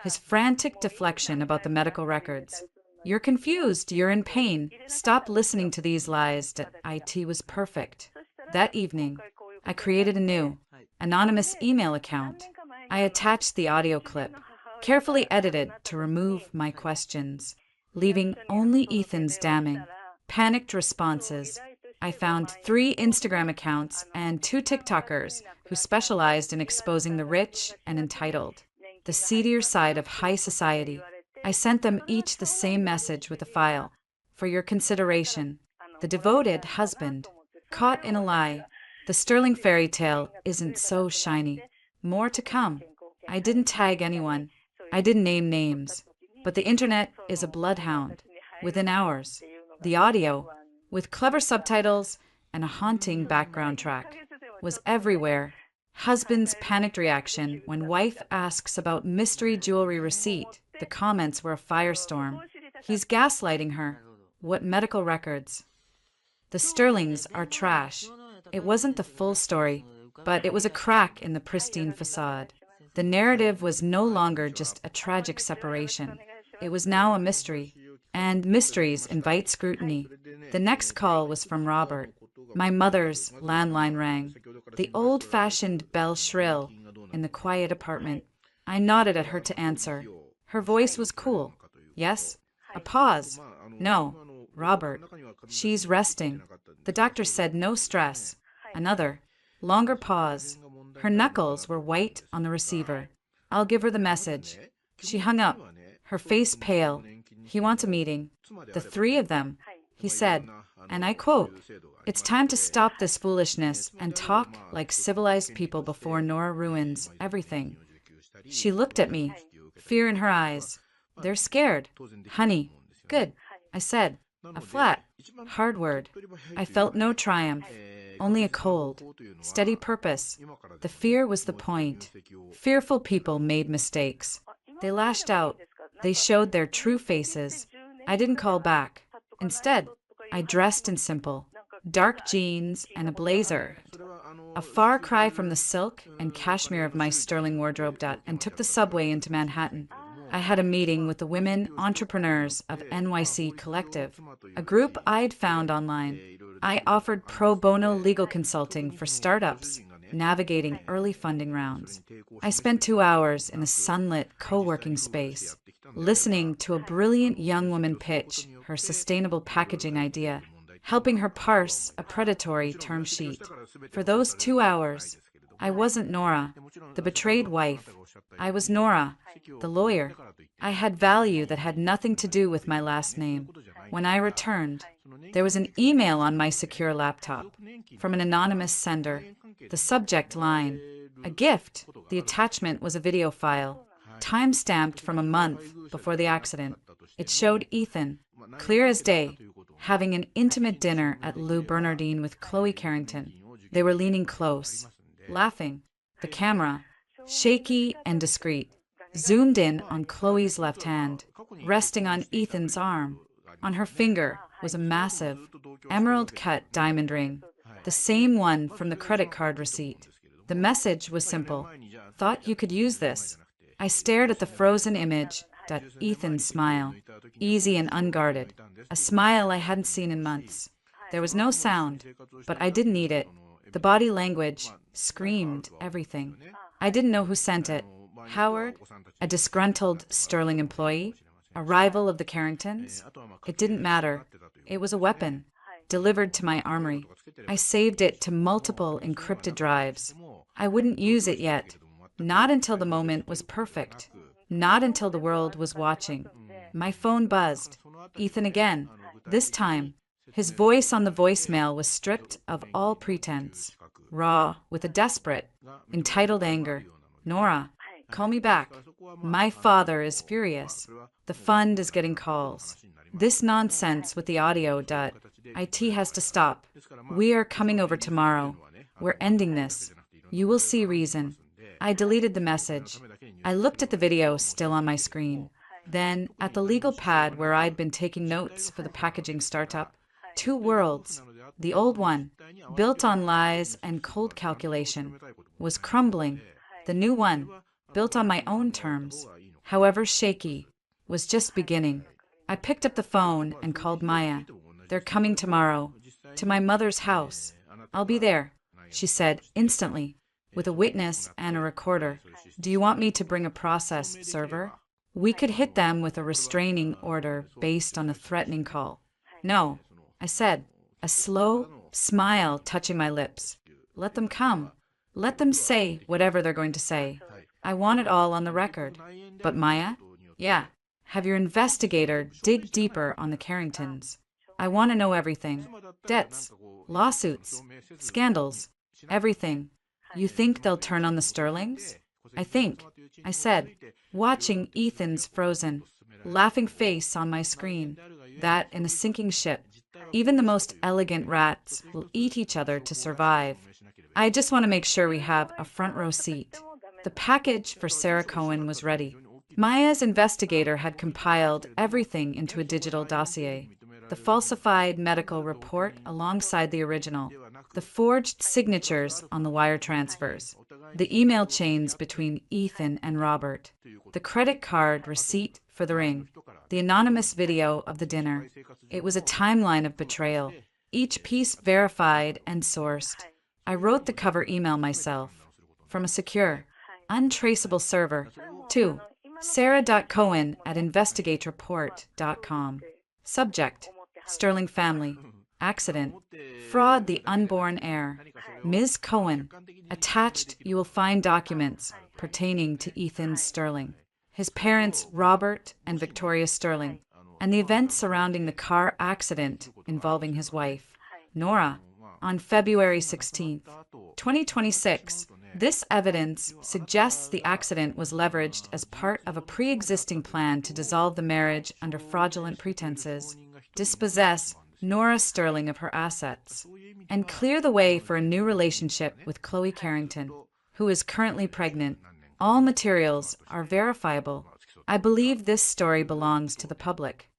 Speaker 1: his frantic deflection about the medical records. You're confused, you're in pain. Stop listening to these lies that IT was perfect. That evening, I created a new, anonymous email account. I attached the audio clip, carefully edited to remove my questions, leaving only Ethan's damning, panicked responses. I found 3 Instagram accounts and 2 TikTokers who specialized in exposing the rich and entitled, the seedier side of high society. I sent them each the same message with a file. For your consideration, the devoted husband, caught in a lie. The sterling fairy tale isn't so shiny. More to come. I didn't tag anyone. I didn't name names. But the internet is a bloodhound. Within hours, the audio, with clever subtitles and a haunting background track, was everywhere. Husband's panicked reaction when wife asks about mystery jewelry receipt. The comments were a firestorm. He's gaslighting her. What medical records? The Sterlings are trash. It wasn't the full story, but it was a crack in the pristine facade. The narrative was no longer just a tragic separation. It was now a mystery, and mysteries invite scrutiny. The next call was from Robert. My mother's landline rang, the old-fashioned bell shrill in the quiet apartment. I nodded at her to answer. Her voice was cool. Yes? A pause. No. Robert. She's resting. The doctor said no stress. Another. Longer pause. Her knuckles were white on the receiver. I'll give her the message. She hung up, her face pale. He wants a meeting. The 3 of them. He said, and I quote, "It's time to stop this foolishness and talk like civilized people before Nora ruins everything." She looked at me, fear in her eyes. They're scared. Honey. Good. I said. A flat, hard word. I felt no triumph, only a cold, steady purpose. The fear was the point. Fearful people made mistakes. They lashed out. They showed their true faces. I didn't call back. Instead, I dressed in simple, dark jeans and a blazer, a far cry from the silk and cashmere of my sterling wardrobe, and took the subway into Manhattan. I had a meeting with the women entrepreneurs of NYC Collective, a group I'd found online. I offered pro bono legal consulting for startups, navigating early funding rounds. I spent 2 hours in a sunlit co-working space, listening to a brilliant young woman pitch her sustainable packaging idea, helping her parse a predatory term sheet. For those 2 hours, I wasn't Nora, the betrayed wife. I was Nora, the lawyer. I had value that had nothing to do with my last name. When I returned, there was an email on my secure laptop from an anonymous sender. The subject line, a gift. The attachment was a video file, time-stamped from a month before the accident. It showed Ethan, clear as day, having an intimate dinner at Lou Bernardine with Chloe Carrington. They were leaning close, laughing. The camera, shaky and discreet, zoomed in on Chloe's left hand, resting on Ethan's arm. On her finger was a massive, emerald-cut diamond ring, the same one from the credit card receipt. The message was simple. Thought you could use this. I stared at the frozen image, that Ethan's smile, easy and unguarded, a smile I hadn't seen in months. There was no sound, but I didn't need it. The body language screamed everything. I didn't know who sent it. Howard? A disgruntled Sterling employee? A rival of the Carringtons? It didn't matter. It was a weapon, delivered to my armory. I saved it to multiple encrypted drives. I wouldn't use it yet. Not until the moment was perfect. Not until the world was watching. My phone buzzed. Ethan again. This time, his voice on the voicemail was stripped of all pretense. Raw, with a desperate, entitled anger. Nora, call me back. My father is furious. The fund is getting calls. This nonsense with the audio. IT has to stop. We are coming over tomorrow. We're ending this. You will see reason. I deleted the message. I looked at the video still on my screen. Then, at the legal pad where I'd been taking notes for the packaging startup, two worlds. The old one, built on lies and cold calculation, was crumbling. The new one, built on my own terms, however shaky, was just beginning. I picked up the phone and called Maya. They're coming tomorrow, to my mother's house. I'll be there, she said instantly, with a witness and a recorder. Do you want me to bring a process server? We could hit them with a restraining order based on a threatening call. No, I said, a slow smile touching my lips. Let them come. Let them say whatever they're going to say. I want it all on the record. But Maya? Yeah. Have your investigator dig deeper on the Carringtons. I want to know everything. Debts, lawsuits, scandals, everything. You think they'll turn on the Sterlings? I think, I said, watching Ethan's frozen, laughing face on my screen, that in a sinking ship, even the most elegant rats will eat each other to survive. I just want to make sure we have a front row seat. The package for Sarah Cohen was ready. Maya's investigator had compiled everything into a digital dossier. The falsified medical report alongside the original, the forged signatures on the wire transfers, the email chains between Ethan and Robert, the credit card receipt for the ring, the anonymous video of the dinner. It was a timeline of betrayal, each piece verified and sourced. I wrote the cover email myself, from a secure, untraceable server, to sarah.cohen@investigatereport.com. Subject: Sterling family. Accident. Fraud the unborn heir. Ms. Cohen. Attached, you will find documents pertaining to Ethan Sterling, his parents Robert and Victoria Sterling, and the events surrounding the car accident involving his wife, Nora, on February 16, 2026. This evidence suggests the accident was leveraged as part of a pre-existing plan to dissolve the marriage under fraudulent pretenses, dispossess Nora Sterling of her assets, and clear the way for a new relationship with Chloe Carrington, who is currently pregnant. All materials are verifiable. I believe this story belongs to the public.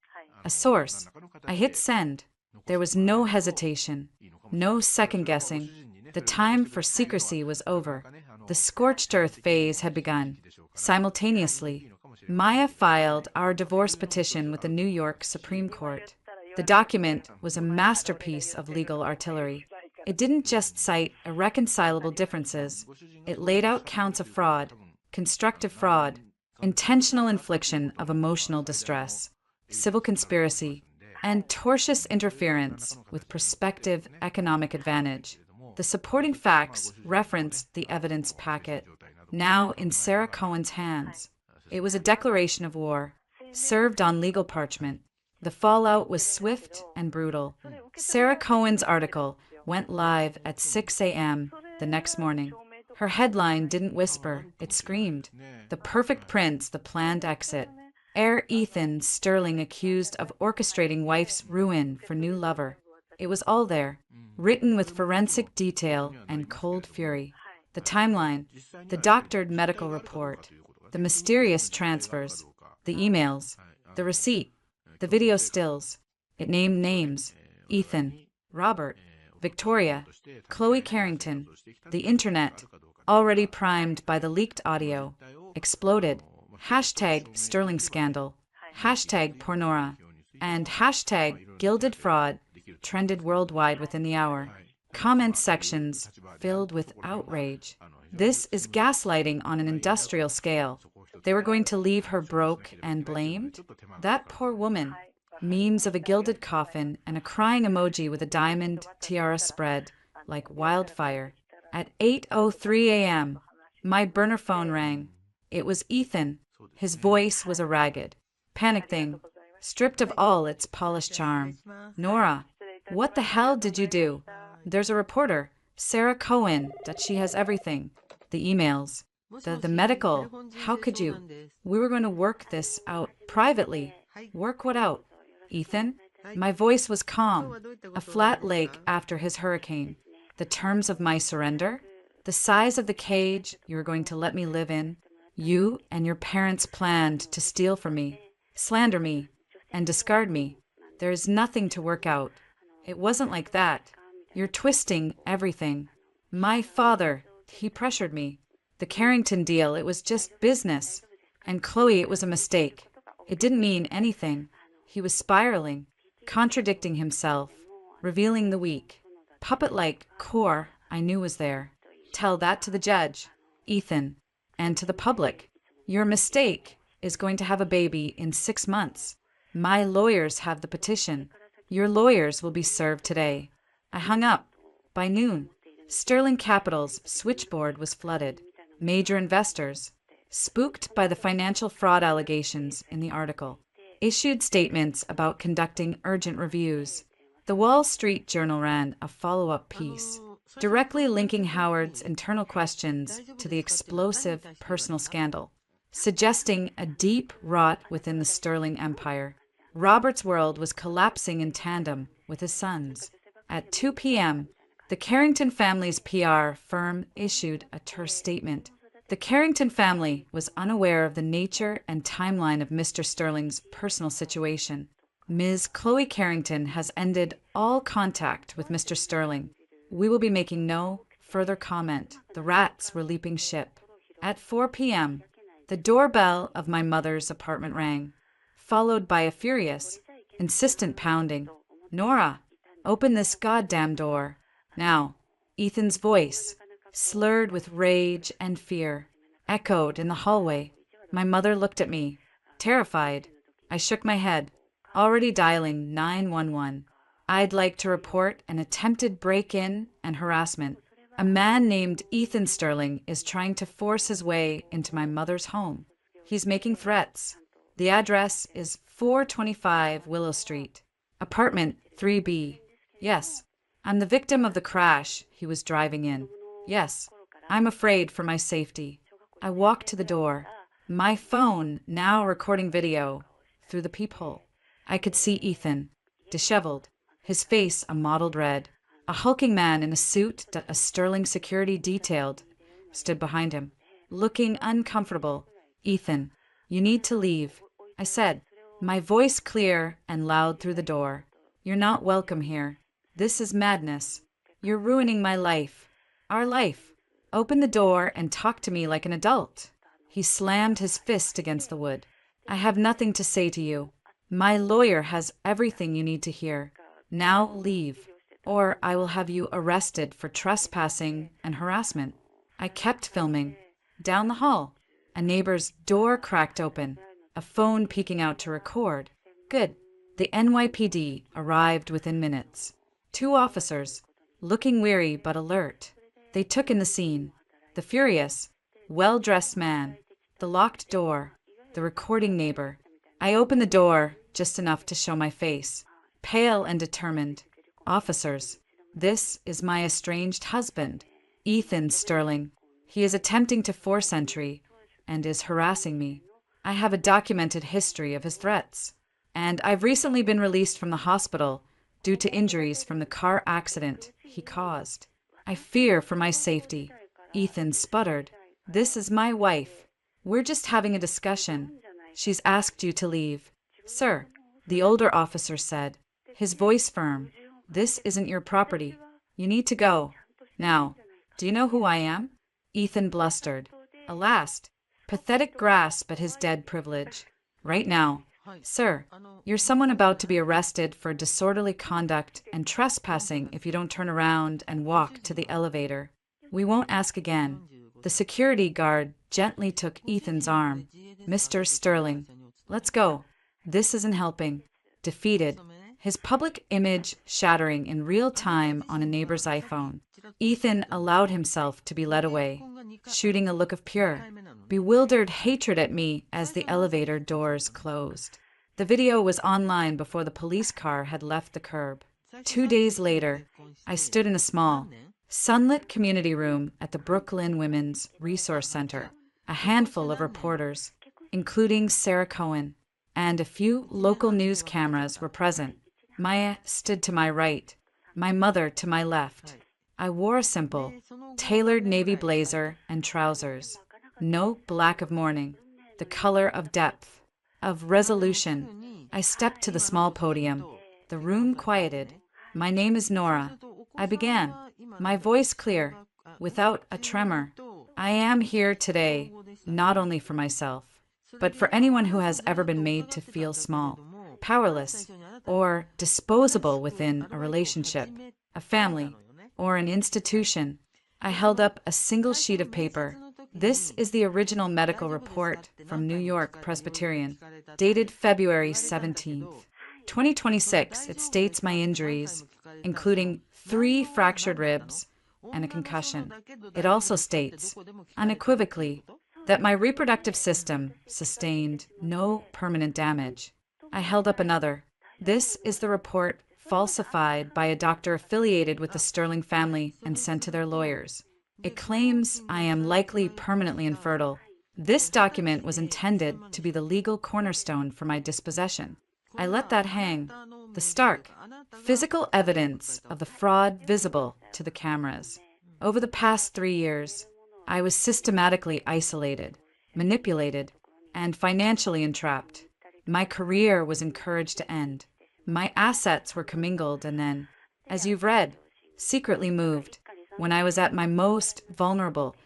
Speaker 1: A source. I hit send. There was no hesitation, no second-guessing. The time for secrecy was over. The scorched earth phase had begun. Simultaneously, Maya filed our divorce petition with the New York Supreme Court. The document was a masterpiece of legal artillery. It didn't just cite irreconcilable differences. It laid out counts of fraud, constructive fraud, intentional infliction of emotional distress, civil conspiracy, and tortious interference with prospective economic advantage. The supporting facts referenced the evidence packet, now in Sarah Cohen's hands. It was a declaration of war, served on legal parchment. The fallout was swift and brutal. Sarah Cohen's article went live at 6 a.m. the next morning. Her headline didn't whisper, it screamed. The perfect prince, the planned exit. Heir Ethan Sterling accused of orchestrating wife's ruin for new lover. It was all there, written with forensic detail and cold fury. The timeline, the doctored medical report, the mysterious transfers, the emails, the receipt, the video stills. It named names: Ethan, Robert, Victoria, Chloe Carrington. The internet, already primed by the leaked audio, exploded. Hashtag Sterling scandal, hashtag Pornora, and hashtag Gilded Fraud trended worldwide within the hour. Comment sections filled with outrage. This is gaslighting on an industrial scale. They were going to leave her broke and blamed? That poor woman. Memes of a gilded coffin and a crying emoji with a diamond tiara spread like wildfire. At 8:03 a.m., my burner phone rang. It was Ethan. His voice was a ragged, panic thing, stripped of all its polished charm. Nora, what the hell did you do? There's a reporter, Sarah Cohen, that she has everything. The emails, the medical. How could you? We were going to work this out privately. Work what out? Ethan? My voice was calm. A flat lake after his hurricane. The terms of my surrender? The size of the cage you were going to let me live in? You and your parents planned to steal from me, slander me, and discard me. There is nothing to work out. It wasn't like that. You're twisting everything. My father, he pressured me. The Carrington deal, it was just business. And Chloe, it was a mistake. It didn't mean anything. He was spiraling, contradicting himself, revealing the weak. Puppet-like core I knew was there. Tell that to the judge, Ethan, and to the public. Your mistake is going to have a baby in 6 months. My lawyers have the petition. Your lawyers will be served today. I hung up. By noon, Sterling Capital's switchboard was flooded. Major investors, spooked by the financial fraud allegations in the article, issued statements about conducting urgent reviews. The Wall Street Journal ran a follow-up piece, directly linking Howard's internal questions to the explosive personal scandal, suggesting a deep rot within the Sterling empire. Robert's world was collapsing in tandem with his son's. At 2 p.m., the Carrington family's PR firm issued a terse statement. The Carrington family was unaware of the nature and timeline of Mr. Sterling's personal situation. Ms. Chloe Carrington has ended all contact with Mr. Sterling. We will be making no further comment. The rats were leaping ship. At 4 p.m., the doorbell of my mother's apartment rang, followed by a furious, insistent pounding. Nora, open this goddamn door. Now, Ethan's voice, slurred with rage and fear, echoed in the hallway. My mother looked at me, terrified. I shook my head, already dialing 911. I'd like to report an attempted break-in and harassment. A man named Ethan Sterling is trying to force his way into my mother's home. He's making threats. The address is 425 Willow Street, apartment 3B. Yes, I'm the victim of the crash he was driving in. Yes, I'm afraid for my safety. I walked to the door, my phone now recording video through the peephole. I could see Ethan, disheveled, his face a mottled red. A hulking man in a suit that a Sterling security detailed stood behind him, looking uncomfortable. Ethan, you need to leave, I said, my voice clear and loud through the door. You're not welcome here. This is madness. You're ruining my life. Our life. Open the door and talk to me like an adult. He slammed his fist against the wood. I have nothing to say to you. My lawyer has everything you need to hear. Now leave, or I will have you arrested for trespassing and harassment. I kept filming. Down the hall, a neighbor's door cracked open, a phone peeking out to record. Good. The NYPD arrived within minutes. 2 officers, looking weary but alert. They took in the scene. The furious, well-dressed man, the locked door, the recording neighbor. I opened the door just enough to show my face, pale and determined. Officers, this is my estranged husband, Ethan Sterling. He is attempting to force entry and is harassing me. I have a documented history of his threats, and I've recently been released from the hospital due to injuries from the car accident he caused. I fear for my safety. Ethan sputtered. This is my wife. We're just having a discussion. She's asked you to leave. Sir, the older officer said, his voice firm. This isn't your property. You need to go. Now, do you know who I am? Ethan blustered. A last, pathetic grasp at his dead privilege. Right now. Sir, you're someone about to be arrested for disorderly conduct and trespassing if you don't turn around and walk to the elevator. We won't ask again. The security guard gently took Ethan's arm. "Mr. Sterling, let's go. This isn't helping." Defeated, his public image shattering in real time on a neighbor's iPhone, Ethan allowed himself to be led away, shooting a look of pure, bewildered hatred at me as the elevator doors closed. The video was online before the police car had left the curb. 2 days later, I stood in a small, sunlit community room at the Brooklyn Women's Resource Center. A handful of reporters, including Sarah Cohen, and a few local news cameras were present. Maya stood to my right, my mother to my left. I wore a simple, tailored navy blazer and trousers. No black of mourning, the color of depth, of resolution. I stepped to the small podium. The room quieted. "My name is Nora," I began, my voice clear, without a tremor. "I am here today, not only for myself, but for anyone who has ever been made to feel small, powerless, or disposable within a relationship, a family, or an institution." I held up a single sheet of paper. This is the original medical report from New York Presbyterian, dated February 17th, 2026. It states my injuries, including 3 fractured ribs and a concussion. It also states, unequivocally, that my reproductive system sustained no permanent damage. I held up another. This is the report falsified by a doctor affiliated with the Sterling family and sent to their lawyers. It claims I am likely permanently infertile. This document was intended to be the legal cornerstone for my dispossession. I let that hang, the stark, physical evidence of the fraud visible to the cameras. Over the past 3 years, I was systematically isolated, manipulated, and financially entrapped. My career was encouraged to end. My assets were commingled and then, as you've read, secretly moved. When I was at my most vulnerable,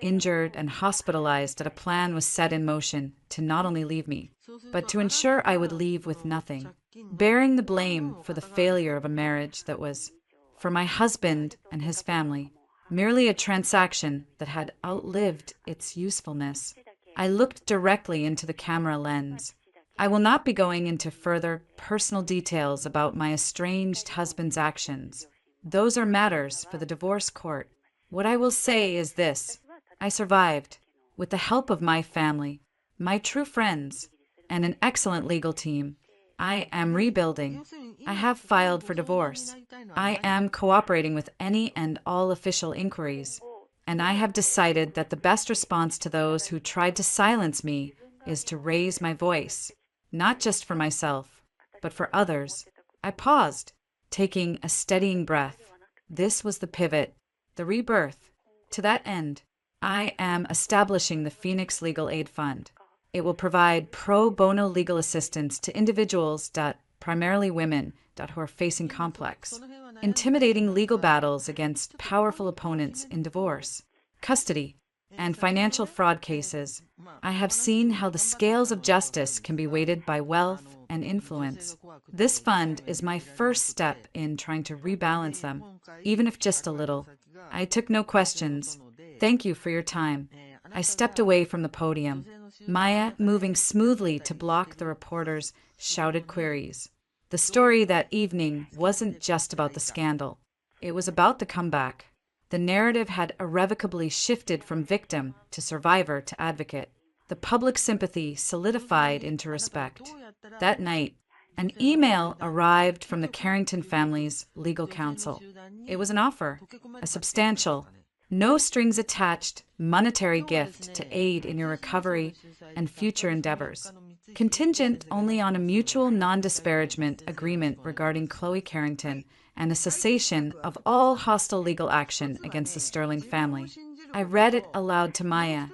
Speaker 1: injured and hospitalized, that a plan was set in motion to not only leave me, but to ensure I would leave with nothing, bearing the blame for the failure of a marriage that was, for my husband and his family, merely a transaction that had outlived its usefulness. I looked directly into the camera lens. I will not be going into further personal details about my estranged husband's actions. Those are matters for the divorce court. What I will say is this: I survived, with the help of my family, my true friends, and an excellent legal team. I am rebuilding. I have filed for divorce. I am cooperating with any and all official inquiries. And I have decided that the best response to those who tried to silence me is to raise my voice, not just for myself, but for others. I paused, taking a steadying breath. This was the pivot, the rebirth. To that end, I am establishing the Phoenix Legal Aid Fund. It will provide pro bono legal assistance to individuals, primarily women, who are facing complex, intimidating legal battles against powerful opponents in divorce, custody, and financial fraud cases. I have seen how the scales of justice can be weighted by wealth and influence. This fund is my first step in trying to rebalance them, even if just a little. I took no questions. Thank you for your time. I stepped away from the podium, Maya moving smoothly to block the reporter's shouted queries. The story that evening wasn't just about the scandal. It was about the comeback. The narrative had irrevocably shifted from victim to survivor to advocate. The public sympathy solidified into respect. That night, an email arrived from the Carrington family's legal counsel. It was an offer, a substantial, no strings attached monetary gift to aid in your recovery and future endeavors, contingent only on a mutual non-disparagement agreement regarding Chloe Carrington and a cessation of all hostile legal action against the Sterling family. I read it aloud to Maya,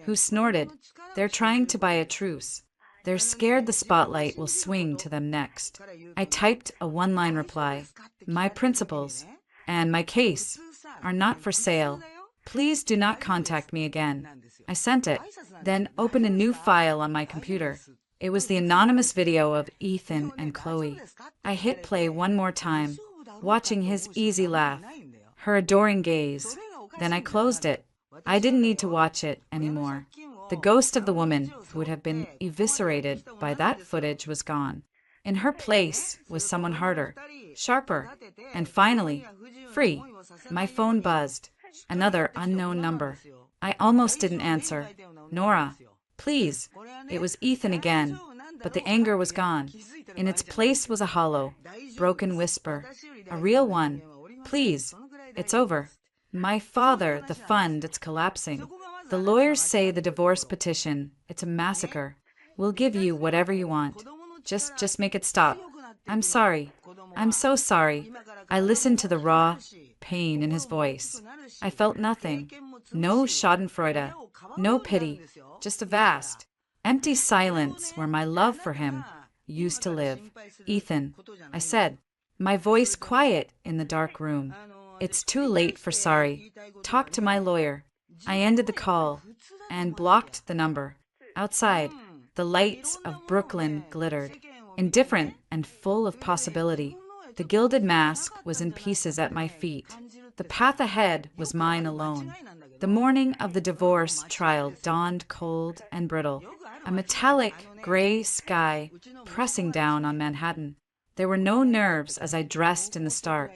Speaker 1: who snorted. They're trying to buy a truce. They're scared the spotlight will swing to them next. I typed a one-line reply. My principles and my case are not for sale. Please do not contact me again. I sent it, then opened a new file on my computer. It was the anonymous video of Ethan and Chloe. I hit play one more time, watching his easy laugh, her adoring gaze. Then I closed it. I didn't need to watch it anymore. The ghost of the woman who would have been eviscerated by that footage was gone. In her place was someone harder, sharper, and finally, free. My phone buzzed. Another unknown number. I almost didn't answer. Nora, please. It was Ethan again, but the anger was gone. In its place was a hollow, broken whisper. A real one. Please. It's over. My father, the fund, it's collapsing. The lawyers say the divorce petition, it's a massacre. We'll give you whatever you want. Just make it stop. I'm sorry. I'm so sorry. I listened to the raw pain in his voice. I felt nothing. No schadenfreude. No pity. Just a vast, empty silence where my love for him used to live. Ethan, I said, my voice quiet in the dark room. It's too late for sorry. Talk to my lawyer. I ended the call and blocked the number. Outside, the lights of Brooklyn glittered, indifferent and full of possibility. The gilded mask was in pieces at my feet. The path ahead was mine alone. The morning of the divorce trial dawned cold and brittle, a metallic gray sky pressing down on Manhattan. There were no nerves as I dressed in the stark,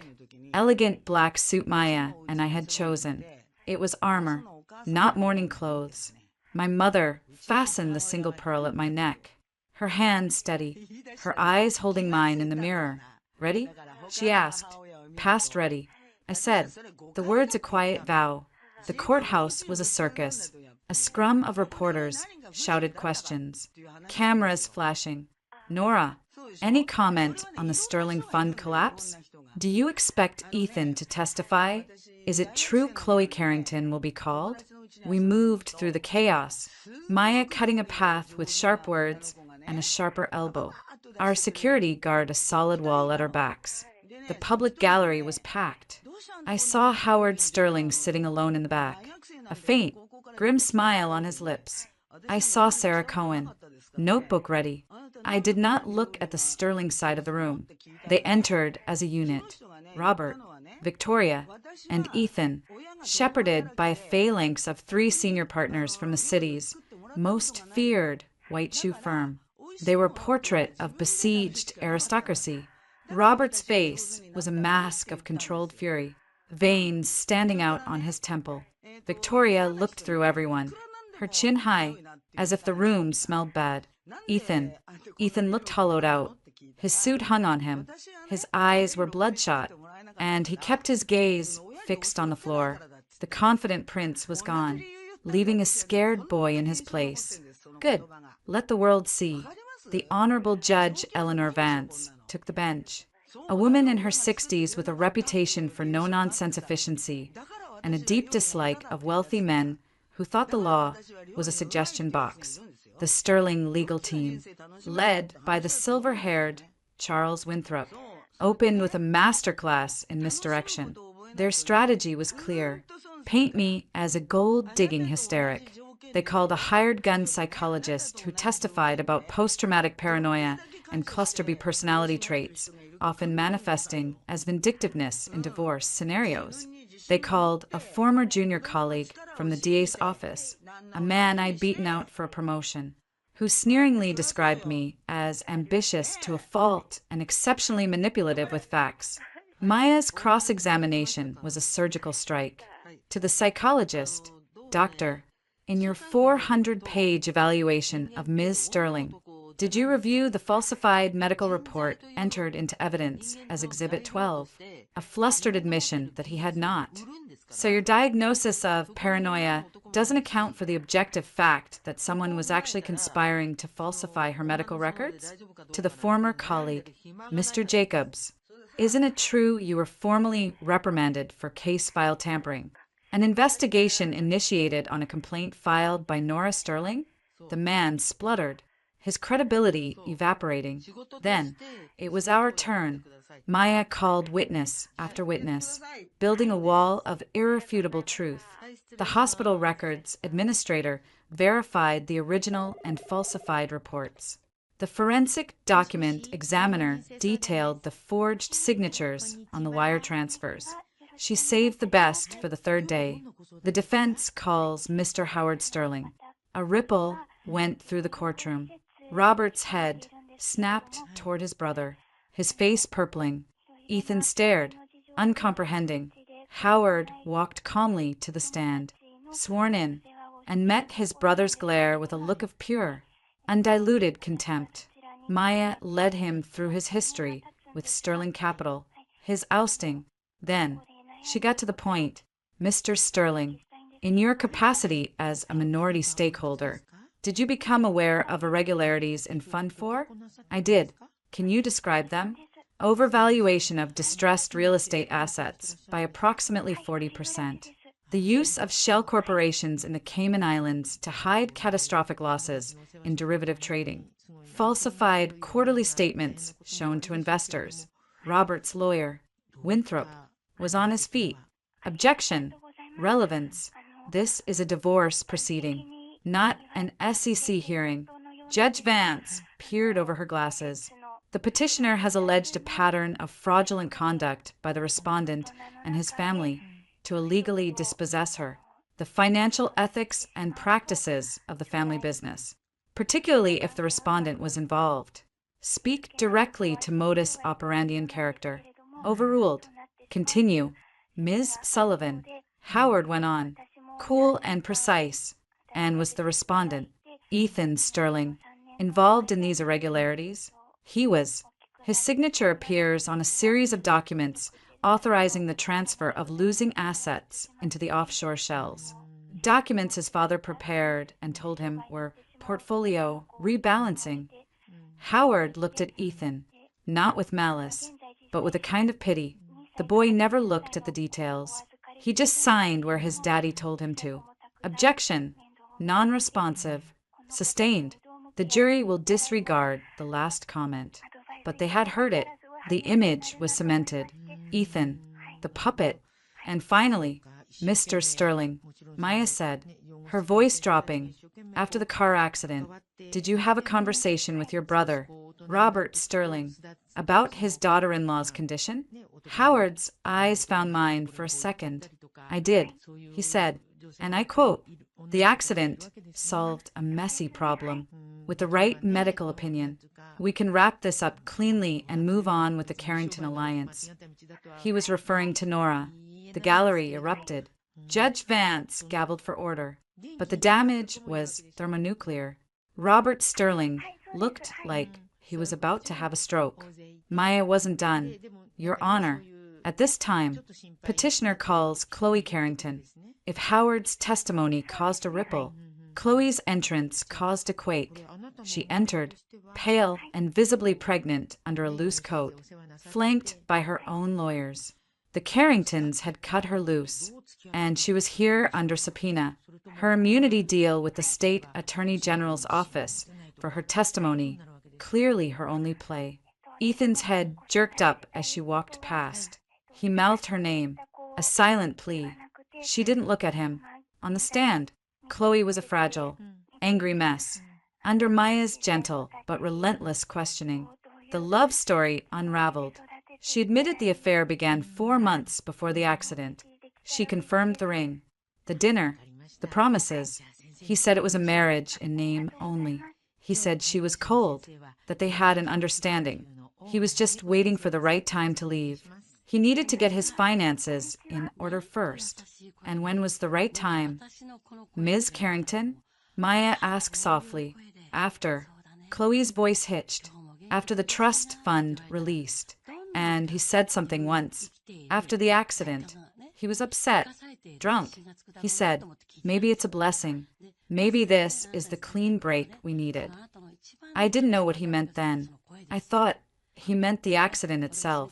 Speaker 1: elegant black suit Maya and I had chosen. It was armor, not morning clothes. My mother fastened the single pearl at my neck, her hand steady, her eyes holding mine in the mirror. Ready? She asked. Past ready. I said, the words a quiet vow. The courthouse was a circus. A scrum of reporters shouted questions. Cameras flashing. Nora, any comment on the Sterling Fund collapse? Do you expect Ethan to testify? Is it true Chloe Carrington will be called? We moved through the chaos, Maya cutting a path with sharp words and a sharper elbow. Our security guard a solid wall at our backs. The public gallery was packed. I saw Howard Sterling sitting alone in the back, a faint, grim smile on his lips. I saw Sarah Cohen, notebook ready. I did not look at the Sterling side of the room. They entered as a unit. Robert, Victoria, and Ethan, shepherded by a phalanx of 3 senior partners from the city's most feared white shoe firm. They were a portrait of besieged aristocracy. Robert's face was a mask of controlled fury, veins standing out on his temple. Victoria looked through everyone, her chin high, as if the room smelled bad. Ethan looked hollowed out. His suit hung on him. His eyes were bloodshot, and he kept his gaze fixed on the floor. The confident prince was gone, leaving a scared boy in his place. Good. Let the world see. The Honorable Judge Eleanor Vance took the bench. A woman in her 60s with a reputation for no-nonsense efficiency and a deep dislike of wealthy men who thought the law was a suggestion box. The Sterling legal team, led by the silver-haired Charles Winthrop, opened with a masterclass in misdirection. Their strategy was clear. Paint me as a gold-digging hysteric. They called a hired gun psychologist who testified about post-traumatic paranoia and cluster B personality traits, often manifesting as vindictiveness in divorce scenarios. They called a former junior colleague from the DA's office, a man I'd beaten out for a promotion, who sneeringly described me as ambitious to a fault and exceptionally manipulative with facts. Maya's cross-examination was a surgical strike. To the psychologist, Doctor, in your 400-page evaluation of Ms. Sterling, did you review the falsified medical report entered into evidence as Exhibit 12? A flustered admission that he had not. So your diagnosis of paranoia doesn't account for the objective fact that someone was actually conspiring to falsify her medical records? To the former colleague, Mr. Jacobs, isn't it true you were formally reprimanded for case file tampering? An investigation initiated on a complaint filed by Nora Sterling? The man spluttered, his credibility evaporating. Then, it was our turn. Maya called witness after witness, building a wall of irrefutable truth. The hospital records administrator verified the original and falsified reports. The forensic document examiner detailed the forged signatures on the wire transfers. She saved the best for the third day. The defense calls Mr. Howard Sterling. A ripple went through the courtroom. Robert's head snapped toward his brother, his face purpling. Ethan stared, uncomprehending. Howard walked calmly to the stand, sworn in, and met his brother's glare with a look of pure, undiluted contempt. Maya led him through his history with Sterling Capital, his ousting. Then, she got to the point. Mr. Sterling, in your capacity as a minority stakeholder, did you become aware of irregularities in Fund 4? I did. Can you describe them? Overvaluation of distressed real estate assets by approximately 40%. The use of shell corporations in the Cayman Islands to hide catastrophic losses in derivative trading. Falsified quarterly statements shown to investors. Robert's lawyer, Winthrop, was on his feet. Objection. Relevance. This is a divorce proceeding, not an SEC hearing. Judge Vance peered over her glasses. The petitioner has alleged a pattern of fraudulent conduct by the respondent and his family to illegally dispossess her, the financial ethics and practices of the family business, particularly if the respondent was involved. Speak directly to modus operandi and character. Overruled. Continue. Ms. Sullivan. Howard went on, cool and precise, and was the respondent, Ethan Sterling, involved in these irregularities? He was. His signature appears on a series of documents authorizing the transfer of losing assets into the offshore shells. Documents his father prepared and told him were portfolio rebalancing. Howard looked at Ethan, not with malice, but with a kind of pity. The boy never looked at the details. He just signed where his daddy told him to. Objection. Non-responsive. Sustained. The jury will disregard the last comment. But they had heard it. The image was cemented. Ethan, the puppet, and finally, Mr. Sterling. Maya said, her voice dropping, after the car accident, did you have a conversation with your brother, Robert Sterling, about his daughter-in-law's condition? Howard's eyes found mine for a second. I did, he said, and I quote, the accident solved a messy problem. With the right medical opinion, we can wrap this up cleanly and move on with the Carrington Alliance. He was referring to Nora. The gallery erupted. Judge Vance gabbled for order, but the damage was thermonuclear. Robert Sterling looked like he was about to have a stroke. Maya wasn't done. Your Honor, at this time, petitioner calls Chloe Carrington. If Howard's testimony caused a ripple, Chloe's entrance caused a quake. She entered, pale and visibly pregnant under a loose coat, flanked by her own lawyers. The Carringtons had cut her loose, and she was here under subpoena. Her immunity deal with the state attorney general's office for her testimony, clearly her only play. Ethan's head jerked up as she walked past. He mouthed her name, a silent plea. She didn't look at him. On the stand, Chloe was a fragile, angry mess. Under Maya's gentle but relentless questioning, the love story unraveled. She admitted the affair began 4 months before the accident. She confirmed the ring, the dinner, the promises. He said it was a marriage in name only. He said she was cold, that they had an understanding. He was just waiting for the right time to leave. He needed to get his finances in order first. And when was the right time? Ms. Carrington? Maya asked softly. After. Chloe's voice hitched. After the trust fund released. And he said something once. After the accident. He was upset. Drunk. He said, maybe it's a blessing. Maybe this is the clean break we needed. I didn't know what he meant then. I thought he meant the accident itself.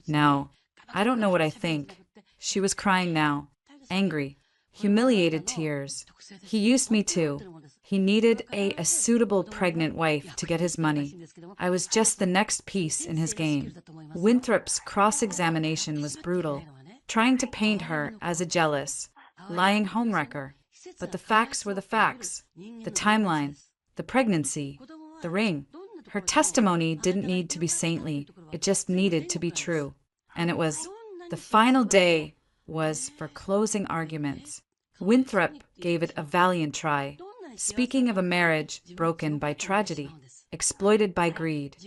Speaker 1: Now, I don't know what I think. She was crying now. Angry. Humiliated tears. He used me too. He needed a suitable pregnant wife to get his money. I was just the next piece in his game. Winthrop's cross-examination was brutal, trying to paint her as a jealous, lying homewrecker. But the facts were the facts. The timeline, the pregnancy, the ring. Her testimony didn't need to be saintly. It just needed to be true. And it was. The final day was for closing arguments. Winthrop gave it a valiant try, speaking of a marriage broken by tragedy, exploited by greed,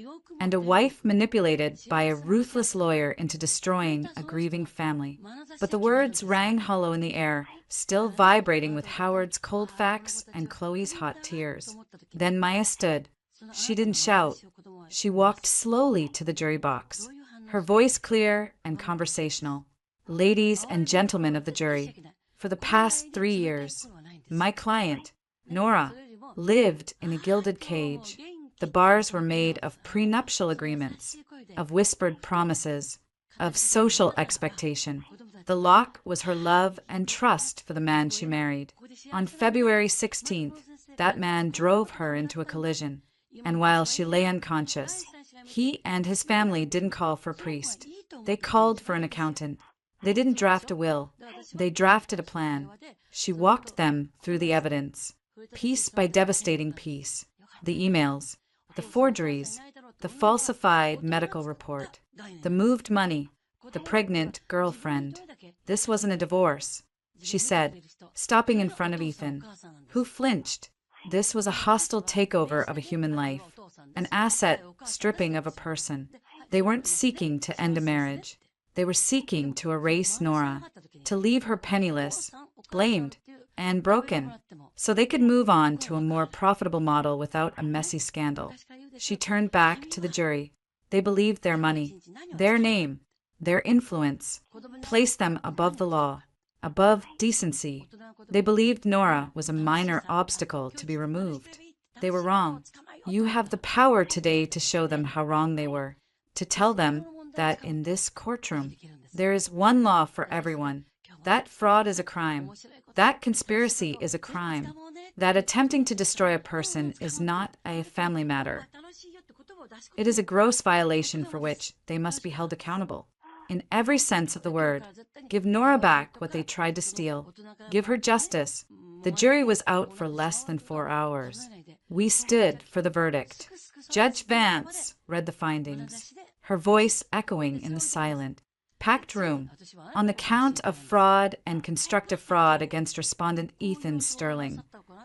Speaker 1: and a wife manipulated by a ruthless lawyer into destroying a grieving family. But the words rang hollow in the air, still vibrating with Howard's cold facts and Chloe's hot tears. Then Maya stood. She didn't shout. She walked slowly to the jury box, her voice clear and conversational. Ladies and gentlemen of the jury, for the past 3 years, my client, Nora, lived in a gilded cage. The bars were made of prenuptial agreements, of whispered promises, of social expectation. The lock was her love and trust for the man she married. On February 16th, that man drove her into a collision, and while she lay unconscious, he and his family didn't call for a priest. They called for an accountant. They didn't draft a will. They drafted a plan. She walked them through the evidence, piece by devastating piece. The emails, the forgeries, the falsified medical report, the moved money, the pregnant girlfriend. This wasn't a divorce, she said, stopping in front of Ethan, who flinched. This was a hostile takeover of a human life, an asset stripping of a person. They weren't seeking to end a marriage. They were seeking to erase Nora, to leave her penniless, blamed, and broken, so they could move on to a more profitable model without a messy scandal. She turned back to the jury. They believed their money, their name, their influence, placed them above the law, above decency. They believed Nora was a minor obstacle to be removed. They were wrong. You have the power today to show them how wrong they were, to tell them that in this courtroom, there is one law for everyone. That fraud is a crime. That conspiracy is a crime. That attempting to destroy a person is not a family matter. It is a gross violation for which they must be held accountable. In every sense of the word, give Nora back what they tried to steal. Give her justice. The jury was out for less than 4 hours. We stood for the verdict. Judge Vance read the findings, her voice echoing in the silent, packed room. On the count of fraud and constructive fraud against respondent Ethan Sterling,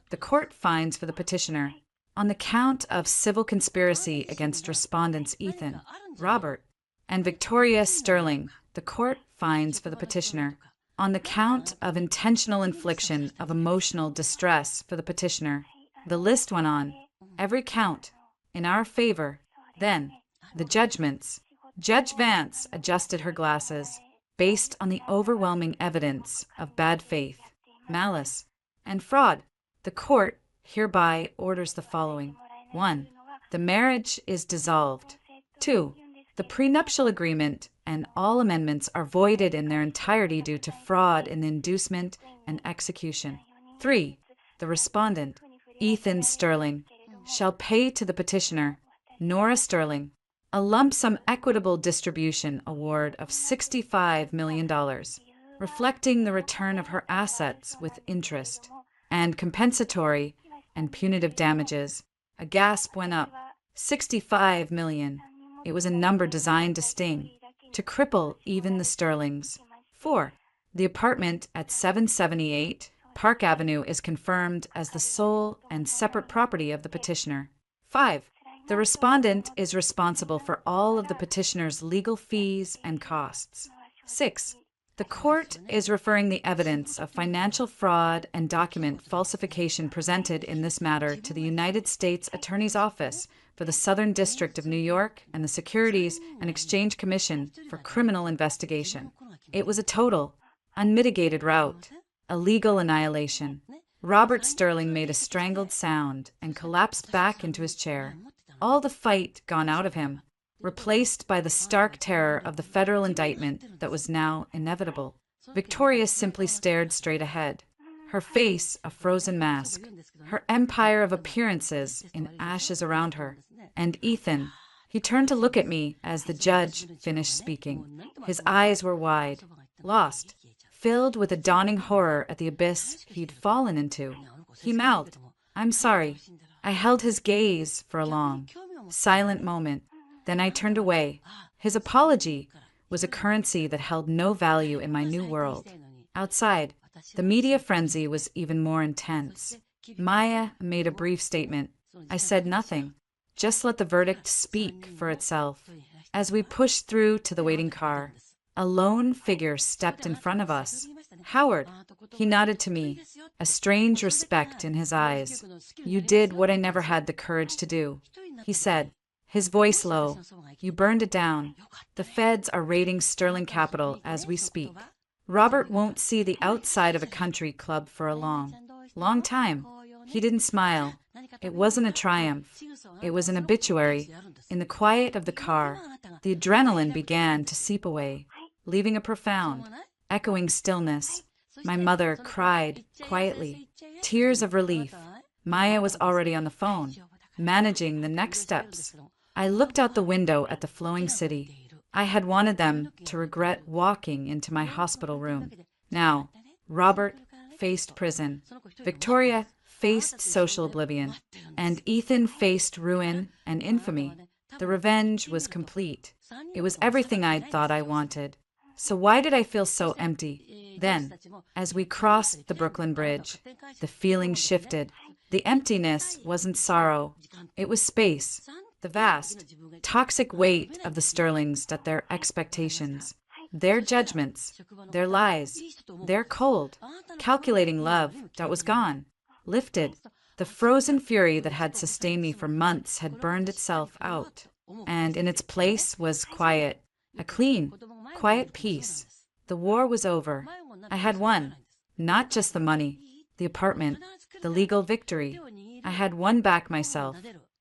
Speaker 1: the court finds for the petitioner. On the count of civil conspiracy against respondents Ethan, Robert, and Victoria Sterling, the court finds for the petitioner. On the count of intentional infliction of emotional distress for the petitioner. The list went on. Every count in our favor. Then, the judgments. Judge Vance adjusted her glasses based on the overwhelming evidence of bad faith, malice, and fraud. The court hereby orders the following. 1. The marriage is dissolved. 2. The prenuptial agreement and all amendments are voided in their entirety due to fraud in the inducement and execution. 3. The respondent, Ethan Sterling, shall pay to the petitioner, Nora Sterling, a lump sum equitable distribution award of $65 million, reflecting the return of her assets with interest, and compensatory and punitive damages. A gasp went up. $65 million. It was a number designed to sting, to cripple even the Sterlings. 4. The apartment at 778 Park Avenue is confirmed as the sole and separate property of the petitioner. 5. The respondent is responsible for all of the petitioner's legal fees and costs. 6. The court is referring the evidence of financial fraud and document falsification presented in this matter to the United States Attorney's Office for the Southern District of New York and the Securities and Exchange Commission for criminal investigation. It was a total, unmitigated rout, a legal annihilation. Robert Sterling made a strangled sound and collapsed back into his chair. All the fight gone out of him, replaced by the stark terror of the federal indictment that was now inevitable. Victoria simply stared straight ahead, her face a frozen mask, her empire of appearances in ashes around her. And Ethan, he turned to look at me as the judge finished speaking. His eyes were wide, lost, filled with a dawning horror at the abyss he'd fallen into. He mouthed, "I'm sorry." I held his gaze for a long, silent moment. Then I turned away. His apology was a currency that held no value in my new world. Outside, the media frenzy was even more intense. Maya made a brief statement. I said nothing. Just let the verdict speak for itself. As we pushed through to the waiting car, a lone figure stepped in front of us. Howard. He nodded to me, a strange respect in his eyes. You did what I never had the courage to do, he said, his voice low. You burned it down. The feds are raiding Sterling Capital as we speak. Robert won't see the outside of a country club for a long time. He didn't smile. It wasn't a triumph. It was an obituary. In the quiet of the car, the adrenaline began to seep away, leaving a profound, echoing stillness. My mother cried quietly, tears of relief. Maya was already on the phone, managing the next steps. I looked out the window at the flowing city. I had wanted them to regret walking into my hospital room. Now, Robert faced prison. Victoria faced social oblivion. And Ethan faced ruin and infamy. The revenge was complete. It was everything I'd thought I wanted. So why did I feel so empty? Then, as we crossed the Brooklyn Bridge, the feeling shifted. The emptiness wasn't sorrow. It was space. The vast, toxic weight of the Sterlings that their expectations, their judgments, their lies, their cold, calculating love that was gone, lifted. The frozen fury that had sustained me for months had burned itself out, and in its place was quiet, a clean, quiet peace. The war was over. I had won, not just the money, the apartment, the legal victory. I had won back myself.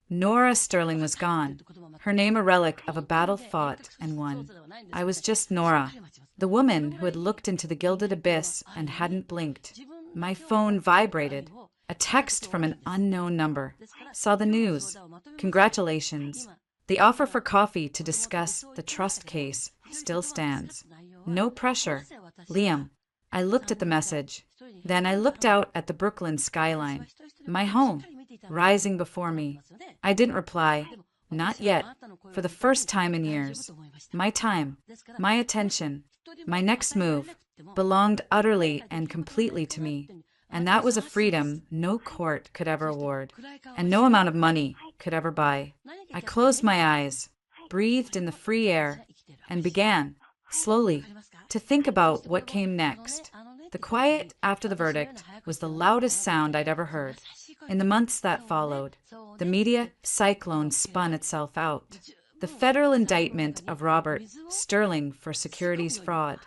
Speaker 1: Nora Sterling was gone, her name a relic of a battle fought and won. I was just Nora, the woman who had looked into the gilded abyss and hadn't blinked. My phone vibrated. A text from an unknown number. Saw the news. Congratulations. The offer for coffee to discuss the trust case still stands. No pressure. Liam. I looked at the message. Then I looked out at the Brooklyn skyline. My home, rising before me. I didn't reply. Not yet. For the first time in years. My time, my attention, my next move belonged utterly and completely to me. And that was a freedom no court could ever award, and no amount of money could ever buy. I closed my eyes, breathed in the free air, and began, slowly, to think about what came next. The quiet after the verdict was the loudest sound I'd ever heard. In the months that followed, the media cyclone spun itself out. The federal indictment of Robert Sterling for securities fraud,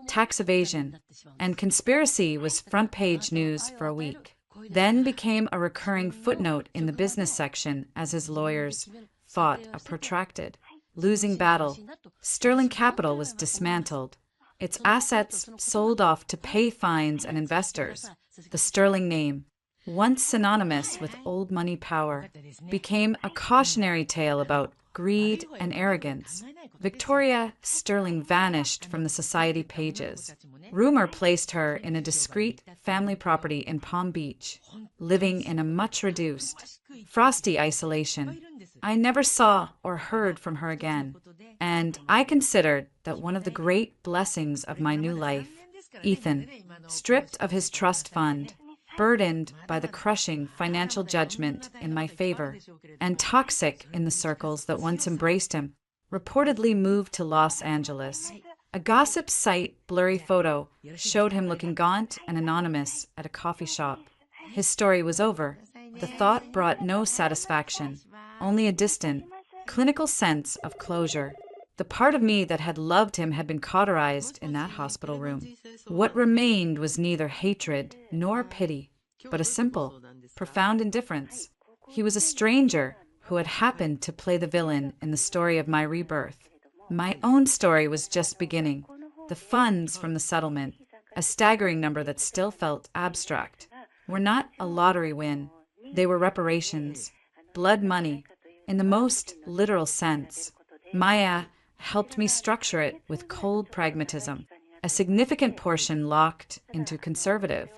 Speaker 1: tax evasion, and conspiracy was front-page news for a week, then became a recurring footnote in the business section as his lawyers fought a protracted, losing battle. Sterling Capital was dismantled, its assets sold off to pay fines and investors. The Sterling name, once synonymous with old money power, became a cautionary tale about greed and arrogance. Victoria Sterling vanished from the society pages. Rumor placed her in a discreet family property in Palm Beach, living in a much reduced, frosty isolation. I never saw or heard from her again, and I considered that one of the great blessings of my new life. Ethan, stripped of his trust fund, burdened by the crushing financial judgment in my favor, and toxic in the circles that once embraced him, reportedly moved to Los Angeles. A gossip site blurry photo showed him looking gaunt and anonymous at a coffee shop. His story was over. The thought brought no satisfaction, only a distant, clinical sense of closure. The part of me that had loved him had been cauterized in that hospital room. What remained was neither hatred nor pity, but a simple, profound indifference. He was a stranger who had happened to play the villain in the story of my rebirth. My own story was just beginning. The funds from the settlement, a staggering number that still felt abstract, were not a lottery win. They were reparations, blood money, in the most literal sense. Maya helped me structure it with cold pragmatism, a significant portion locked into conservative,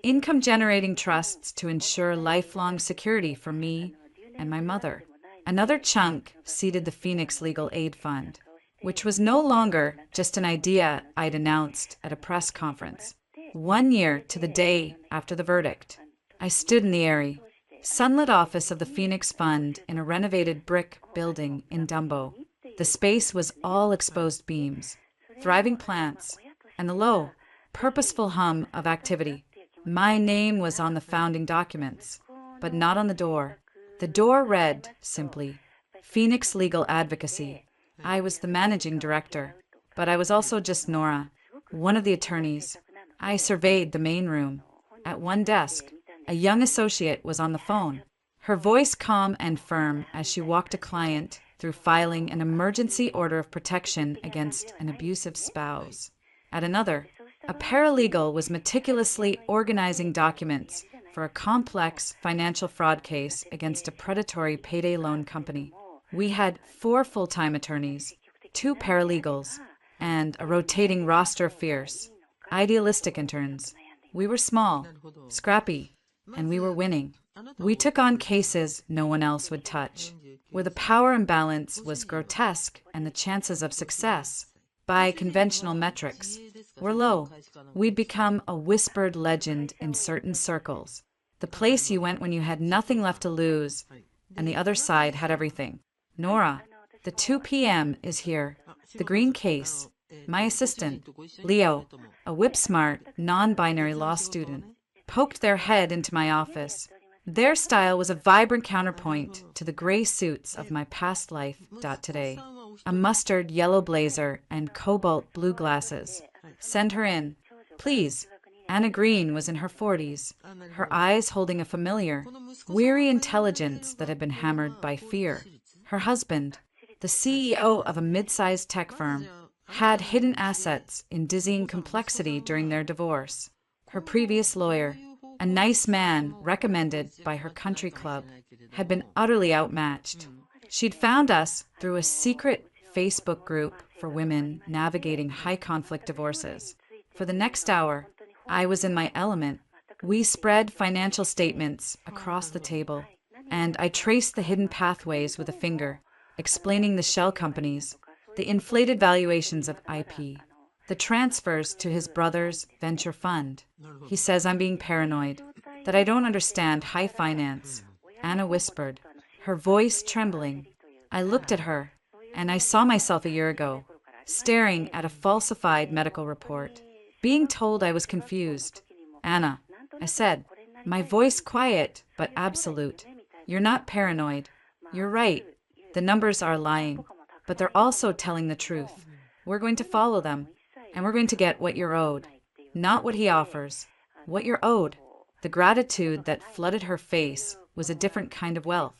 Speaker 1: income-generating trusts to ensure lifelong security for me and my mother. Another chunk seeded the Phoenix Legal Aid Fund, which was no longer just an idea I'd announced at a press conference. 1 year to the day after the verdict, I stood in the airy, sunlit office of the Phoenix Fund in a renovated brick building in Dumbo. The space was all exposed beams, thriving plants, and the low, purposeful hum of activity. My name was on the founding documents, but not on the door. The door read, simply, Phoenix Legal Advocacy. I was the managing director, but I was also just Nora, one of the attorneys. I surveyed the main room. At one desk, a young associate was on the phone, her voice calm and firm as she walked a client through filing an emergency order of protection against an abusive spouse. At another, a paralegal was meticulously organizing documents for a complex financial fraud case against a predatory payday loan company. We had 4 full-time attorneys, 2 paralegals, and a rotating roster of fierce, idealistic interns. We were small, scrappy, and we were winning. We took on cases no one else would touch, where the power imbalance was grotesque and the chances of success, by conventional metrics, were low. We'd become a whispered legend in certain circles, the place you went when you had nothing left to lose, and the other side had everything. Nora, the 2 p.m. is here. The green case. My assistant, Leo, a whip-smart, non-binary law student, poked their head into my office. Their style was a vibrant counterpoint to the gray suits of my past life. Today, a mustard yellow blazer and cobalt blue glasses. Send her in, please. Anna Green was in her 40s, her eyes holding a familiar, weary intelligence that had been hammered by fear. Her husband, the CEO of a mid-sized tech firm, had hidden assets in dizzying complexity during their divorce. Her previous lawyer, a nice man recommended by her country club, had been utterly outmatched. She'd found us through a secret Facebook group for women navigating high-conflict divorces. For the next hour, I was in my element. We spread financial statements across the table, and I traced the hidden pathways with a finger, explaining the shell companies, the inflated valuations of IP, the transfers to his brother's venture fund. He says I'm being paranoid, that I don't understand high finance. Anna whispered, her voice trembling. I looked at her, and I saw myself a year ago, staring at a falsified medical report, being told I was confused. Anna, I said, my voice quiet but absolute. You're not paranoid. You're right. The numbers are lying, but they're also telling the truth. We're going to follow them, and we're going to get what you're owed. Not what he offers, what you're owed. The gratitude that flooded her face was a different kind of wealth.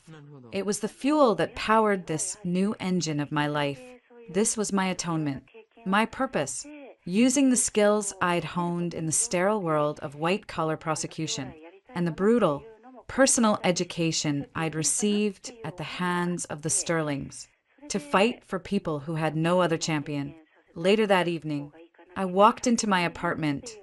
Speaker 1: It was the fuel that powered this new engine of my life. This was my atonement, my purpose, using the skills I'd honed in the sterile world of white-collar prosecution and the brutal, personal education I'd received at the hands of the Sterlings, to fight for people who had no other champion. Later that evening, I walked into my apartment,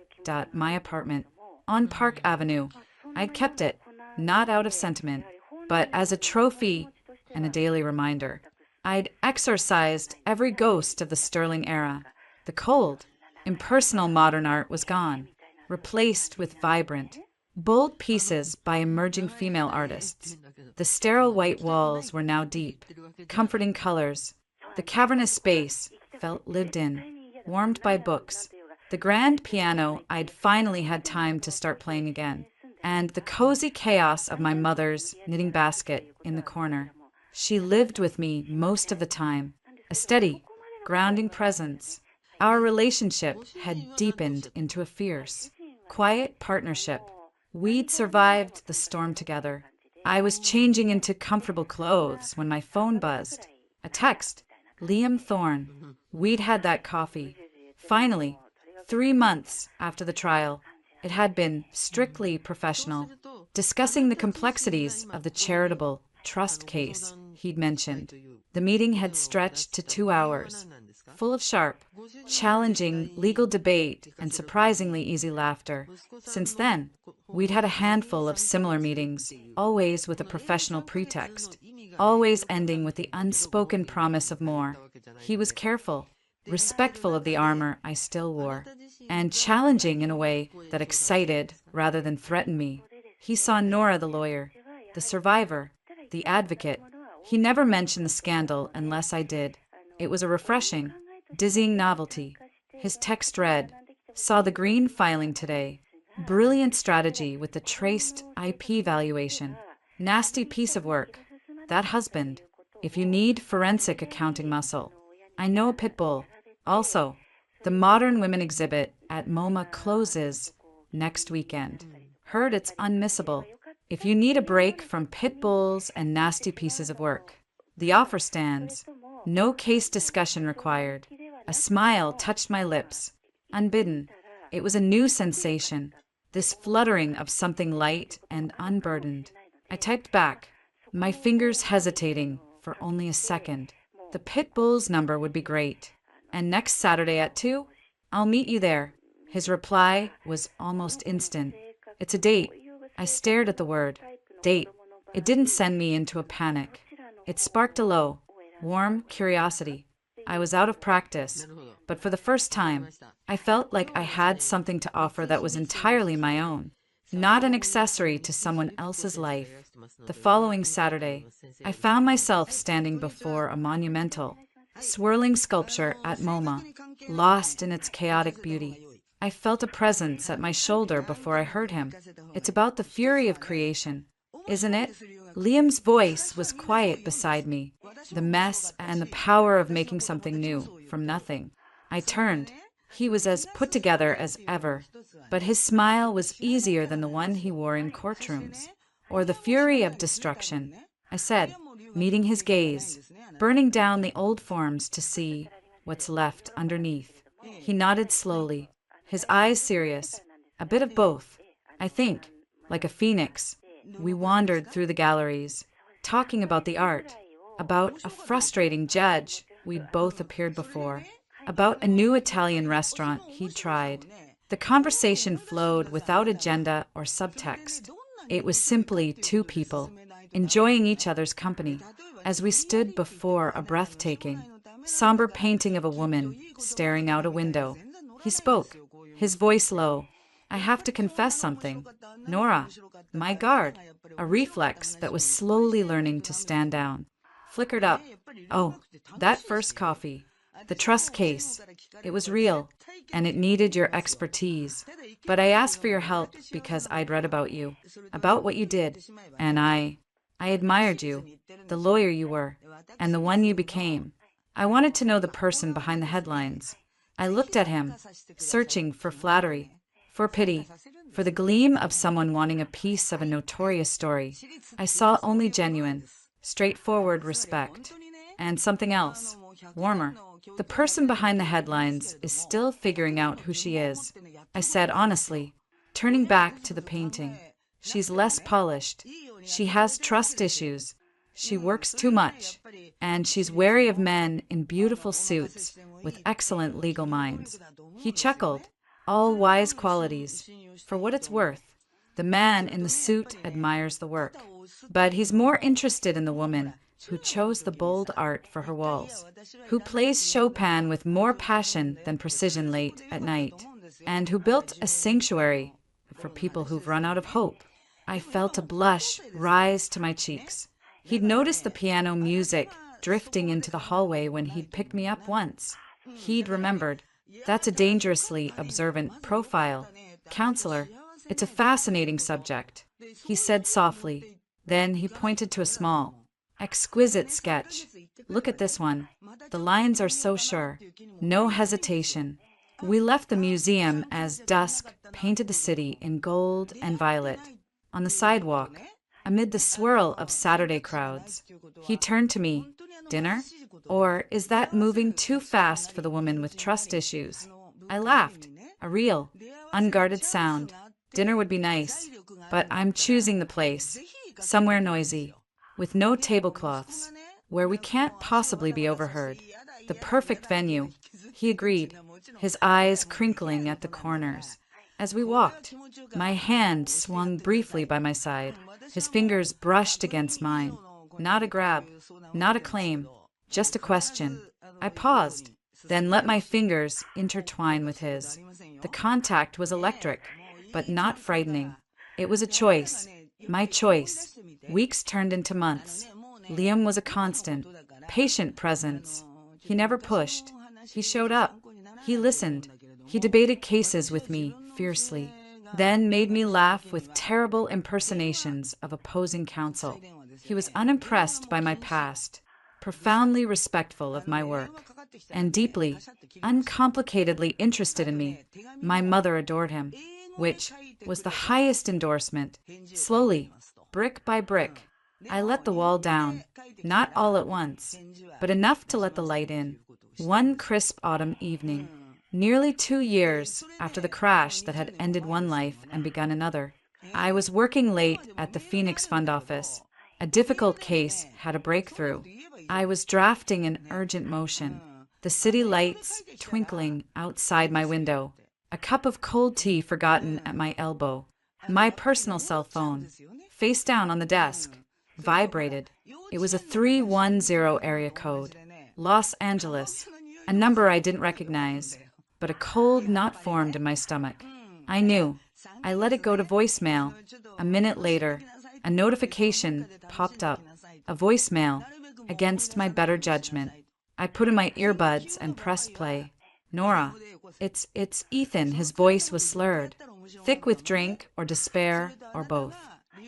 Speaker 1: on Park Avenue. I'd kept it, not out of sentiment, but as a trophy and a daily reminder. I'd exorcised every ghost of the Sterling era. The cold, impersonal modern art was gone, replaced with vibrant, bold pieces by emerging female artists. The sterile white walls were now deep, comforting colors. The cavernous space felt lived in, warmed by books. The grand piano I'd finally had time to start playing again, and the cozy chaos of my mother's knitting basket in the corner. She lived with me most of the time, a steady, grounding presence. Our relationship had deepened into a fierce, quiet partnership. We'd survived the storm together. I was changing into comfortable clothes when my phone buzzed. A text. Liam Thorne. We'd had that coffee. Finally, 3 months after the trial, it had been strictly professional, discussing the complexities of the charitable trust case he'd mentioned. The meeting had stretched to 2 hours, full of sharp, challenging legal debate and surprisingly easy laughter. Since then, we'd had a handful of similar meetings, always with a professional pretext. always ending with the unspoken promise of more. He was careful, respectful of the armor I still wore, and challenging in a way that excited rather than threatened me. He saw Nora the lawyer, the survivor, the advocate. He never mentioned the scandal unless I did. It was a refreshing, dizzying novelty. His text read, "Saw the green filing today. Brilliant strategy with the traced IP valuation. Nasty piece of work. That husband. If you need forensic accounting muscle. I know a pit bull. Also, the Modern Women exhibit at MoMA closes next weekend. Heard it's unmissable. If you need a break from pit bulls and nasty pieces of work. The offer stands. No case discussion required." A smile touched my lips. Unbidden. It was a new sensation. This fluttering of something light and unburdened. I typed back, my fingers hesitating for only a second. The pit bull's number would be great. And next Saturday at 2? I'll meet you there. His reply was almost instant. It's a date. I stared at the word. Date. It didn't send me into a panic. It sparked a low, warm curiosity. I was out of practice, but for the first time, I felt like I had something to offer that was entirely my own, not an accessory to someone else's life. The following Saturday, I found myself standing before a monumental, swirling sculpture at MoMA, lost in its chaotic beauty. I felt a presence at my shoulder before I heard him. It's about the fury of creation, isn't it? Liam's voice was quiet beside me, the mess and the power of making something new from nothing. I turned. He was as put together as ever, but his smile was easier than the one he wore in courtrooms, or the fury of destruction. I said, meeting his gaze, burning down the old forms to see what's left underneath. He nodded slowly, his eyes serious, a bit of both, I think, like a phoenix. We wandered through the galleries, talking about the art, about a frustrating judge we'd both appeared before, about a new Italian restaurant he'd tried. The conversation flowed without agenda or subtext. It was simply two people, enjoying each other's company, as we stood before a breathtaking, somber painting of a woman staring out a window. He spoke, his voice low. I have to confess something. Nora, my guard, a reflex that was slowly learning to stand down, flickered up. Oh, that first coffee, the trust case. It was real, and it needed your expertise. But I asked for your help because I'd read about you, about what you did, and I admired you, the lawyer you were, and the one you became. I wanted to know the person behind the headlines. I looked at him, searching for flattery, for pity, for the gleam of someone wanting a piece of a notorious story. I saw only genuine, straightforward respect. And something else, warmer. The person behind the headlines is still figuring out who she is. I said honestly, turning back to the painting. She's less polished. She has trust issues. She works too much. And she's wary of men in beautiful suits with excellent legal minds. He chuckled. All wise qualities. For what it's worth, the man in the suit admires the work. But he's more interested in the woman who chose the bold art for her walls, who plays Chopin with more passion than precision late at night, and who built a sanctuary for people who've run out of hope. I felt a blush rise to my cheeks. He'd noticed the piano music drifting into the hallway when he'd picked me up once. He'd remembered. That's a dangerously observant profile. Counselor, it's a fascinating subject, he said softly. Then he pointed to a small, exquisite sketch. Look at this one. The lines are so sure. No hesitation. We left the museum as dusk painted the city in gold and violet. On the sidewalk, amid the swirl of Saturday crowds, he turned to me. Dinner? Or is that moving too fast for the woman with trust issues? I laughed. A real, unguarded sound. Dinner would be nice, but I'm choosing the place. Somewhere noisy, with no tablecloths, where we can't possibly be overheard. The perfect venue. He agreed, his eyes crinkling at the corners. As we walked, my hand swung briefly by my side. His fingers brushed against mine. Not a grab, not a claim, just a question. I paused, then let my fingers intertwine with his. The contact was electric, but not frightening. It was a choice, my choice. Weeks turned into months. Liam was a constant, patient presence. He never pushed. He showed up. He listened. He debated cases with me fiercely, then made me laugh with terrible impersonations of opposing counsel. He was unimpressed by my past, profoundly respectful of my work, and deeply, uncomplicatedly interested in me. My mother adored him, which was the highest endorsement. Slowly, brick by brick, I let the wall down, not all at once, but enough to let the light in. One crisp autumn evening, nearly 2 years after the crash that had ended one life and begun another, I was working late at the Phoenix Fund office. A difficult case had a breakthrough. I was drafting in urgent motion, the city lights twinkling outside my window, a cup of cold tea forgotten at my elbow. My personal cell phone, face down on the desk, vibrated. It was a 310 area code, Los Angeles, a number I didn't recognize, but a cold knot formed in my stomach. I knew. I let it go to voicemail. A minute later, a notification popped up, a voicemail, against my better judgment. I put in my earbuds and pressed play. Nora, it's Ethan. His voice was slurred, thick with drink or despair or both.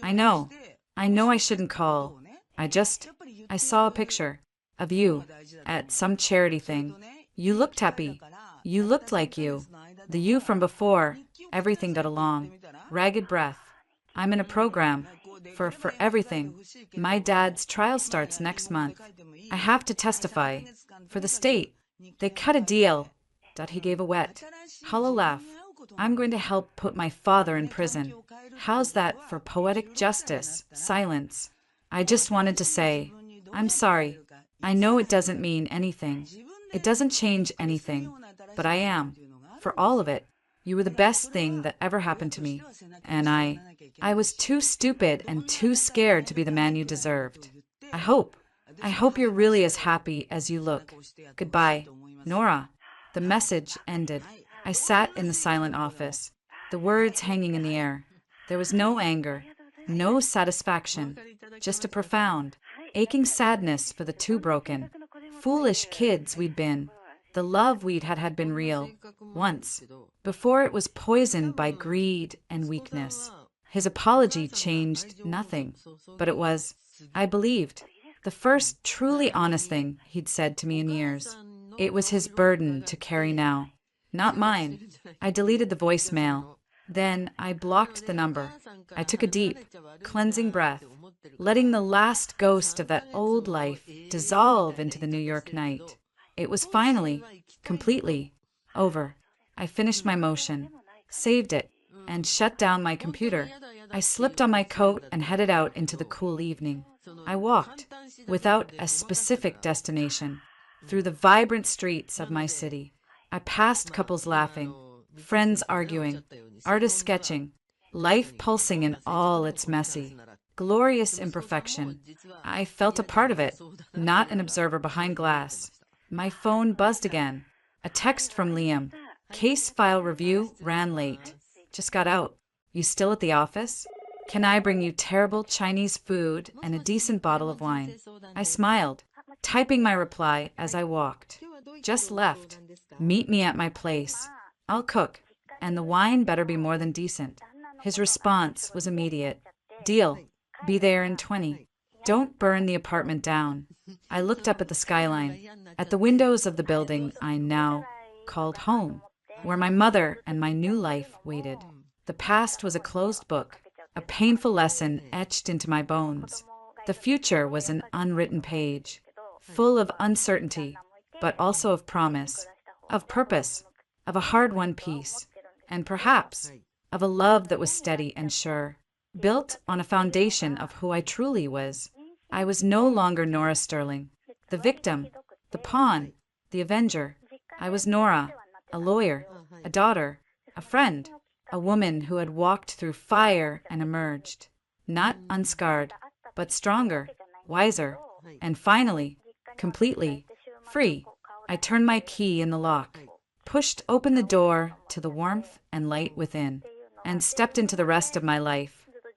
Speaker 1: I know I shouldn't call. I saw a picture of you at some charity thing. You looked happy. You looked like you. The you from before, everything got along. Ragged breath. I'm in a program for everything. My dad's trial starts next month. I have to testify for the state. They cut a deal. He gave a wet, hollow laugh. I'm going to help put my father in prison. How's that for poetic justice? Silence. I just wanted to say, I'm sorry. I know it doesn't mean anything. It doesn't change anything. But I am. For all of it. You were the best thing that ever happened to me. And I was too stupid and too scared to be the man you deserved. I hope you're really as happy as you look. Goodbye, Nora. The message ended. I sat in the silent office, the words hanging in the air. There was no anger, no satisfaction, just a profound, aching sadness for the two broken, foolish kids we'd been. The love we'd had been real, once, before it was poisoned by greed and weakness. His apology changed nothing, but it was, I believed, the first truly honest thing he'd said to me in years. It was his burden to carry now, not mine. I deleted the voicemail. Then I blocked the number. I took a deep, cleansing breath, letting the last ghost of that old life dissolve into the New York night. It was finally, completely, over. I finished my motion, saved it, and shut down my computer. I slipped on my coat and headed out into the cool evening. I walked, without a specific destination, through the vibrant streets of my city. I passed couples laughing, friends arguing, artists sketching, life pulsing in all its messy, glorious imperfection. I felt a part of it, not an observer behind glass. My phone buzzed again. A text from Liam. Case file review ran late. Just got out. You still at the office? Can I bring you terrible Chinese food and a decent bottle of wine? I smiled, typing my reply as I walked. Just left. Meet me at my place. I'll cook, and the wine better be more than decent. His response was immediate. Deal. Be there in 20. Don't burn the apartment down. I looked up at the skyline, at the windows of the building I now called home, where my mother and my new life waited. The past was a closed book, a painful lesson etched into my bones. The future was an unwritten page, full of uncertainty, but also of promise, of purpose, of a hard-won peace, and perhaps of a love that was steady and sure, built on a foundation of who I truly was. I was no longer Nora Sterling, the victim, the pawn, the avenger. I was Nora, a lawyer, a daughter, a friend, a woman who had walked through fire and emerged, not unscarred, but stronger, wiser, and finally, completely free. I turned my key in the lock, pushed open the door to the warmth and light within, and stepped into the rest of my life.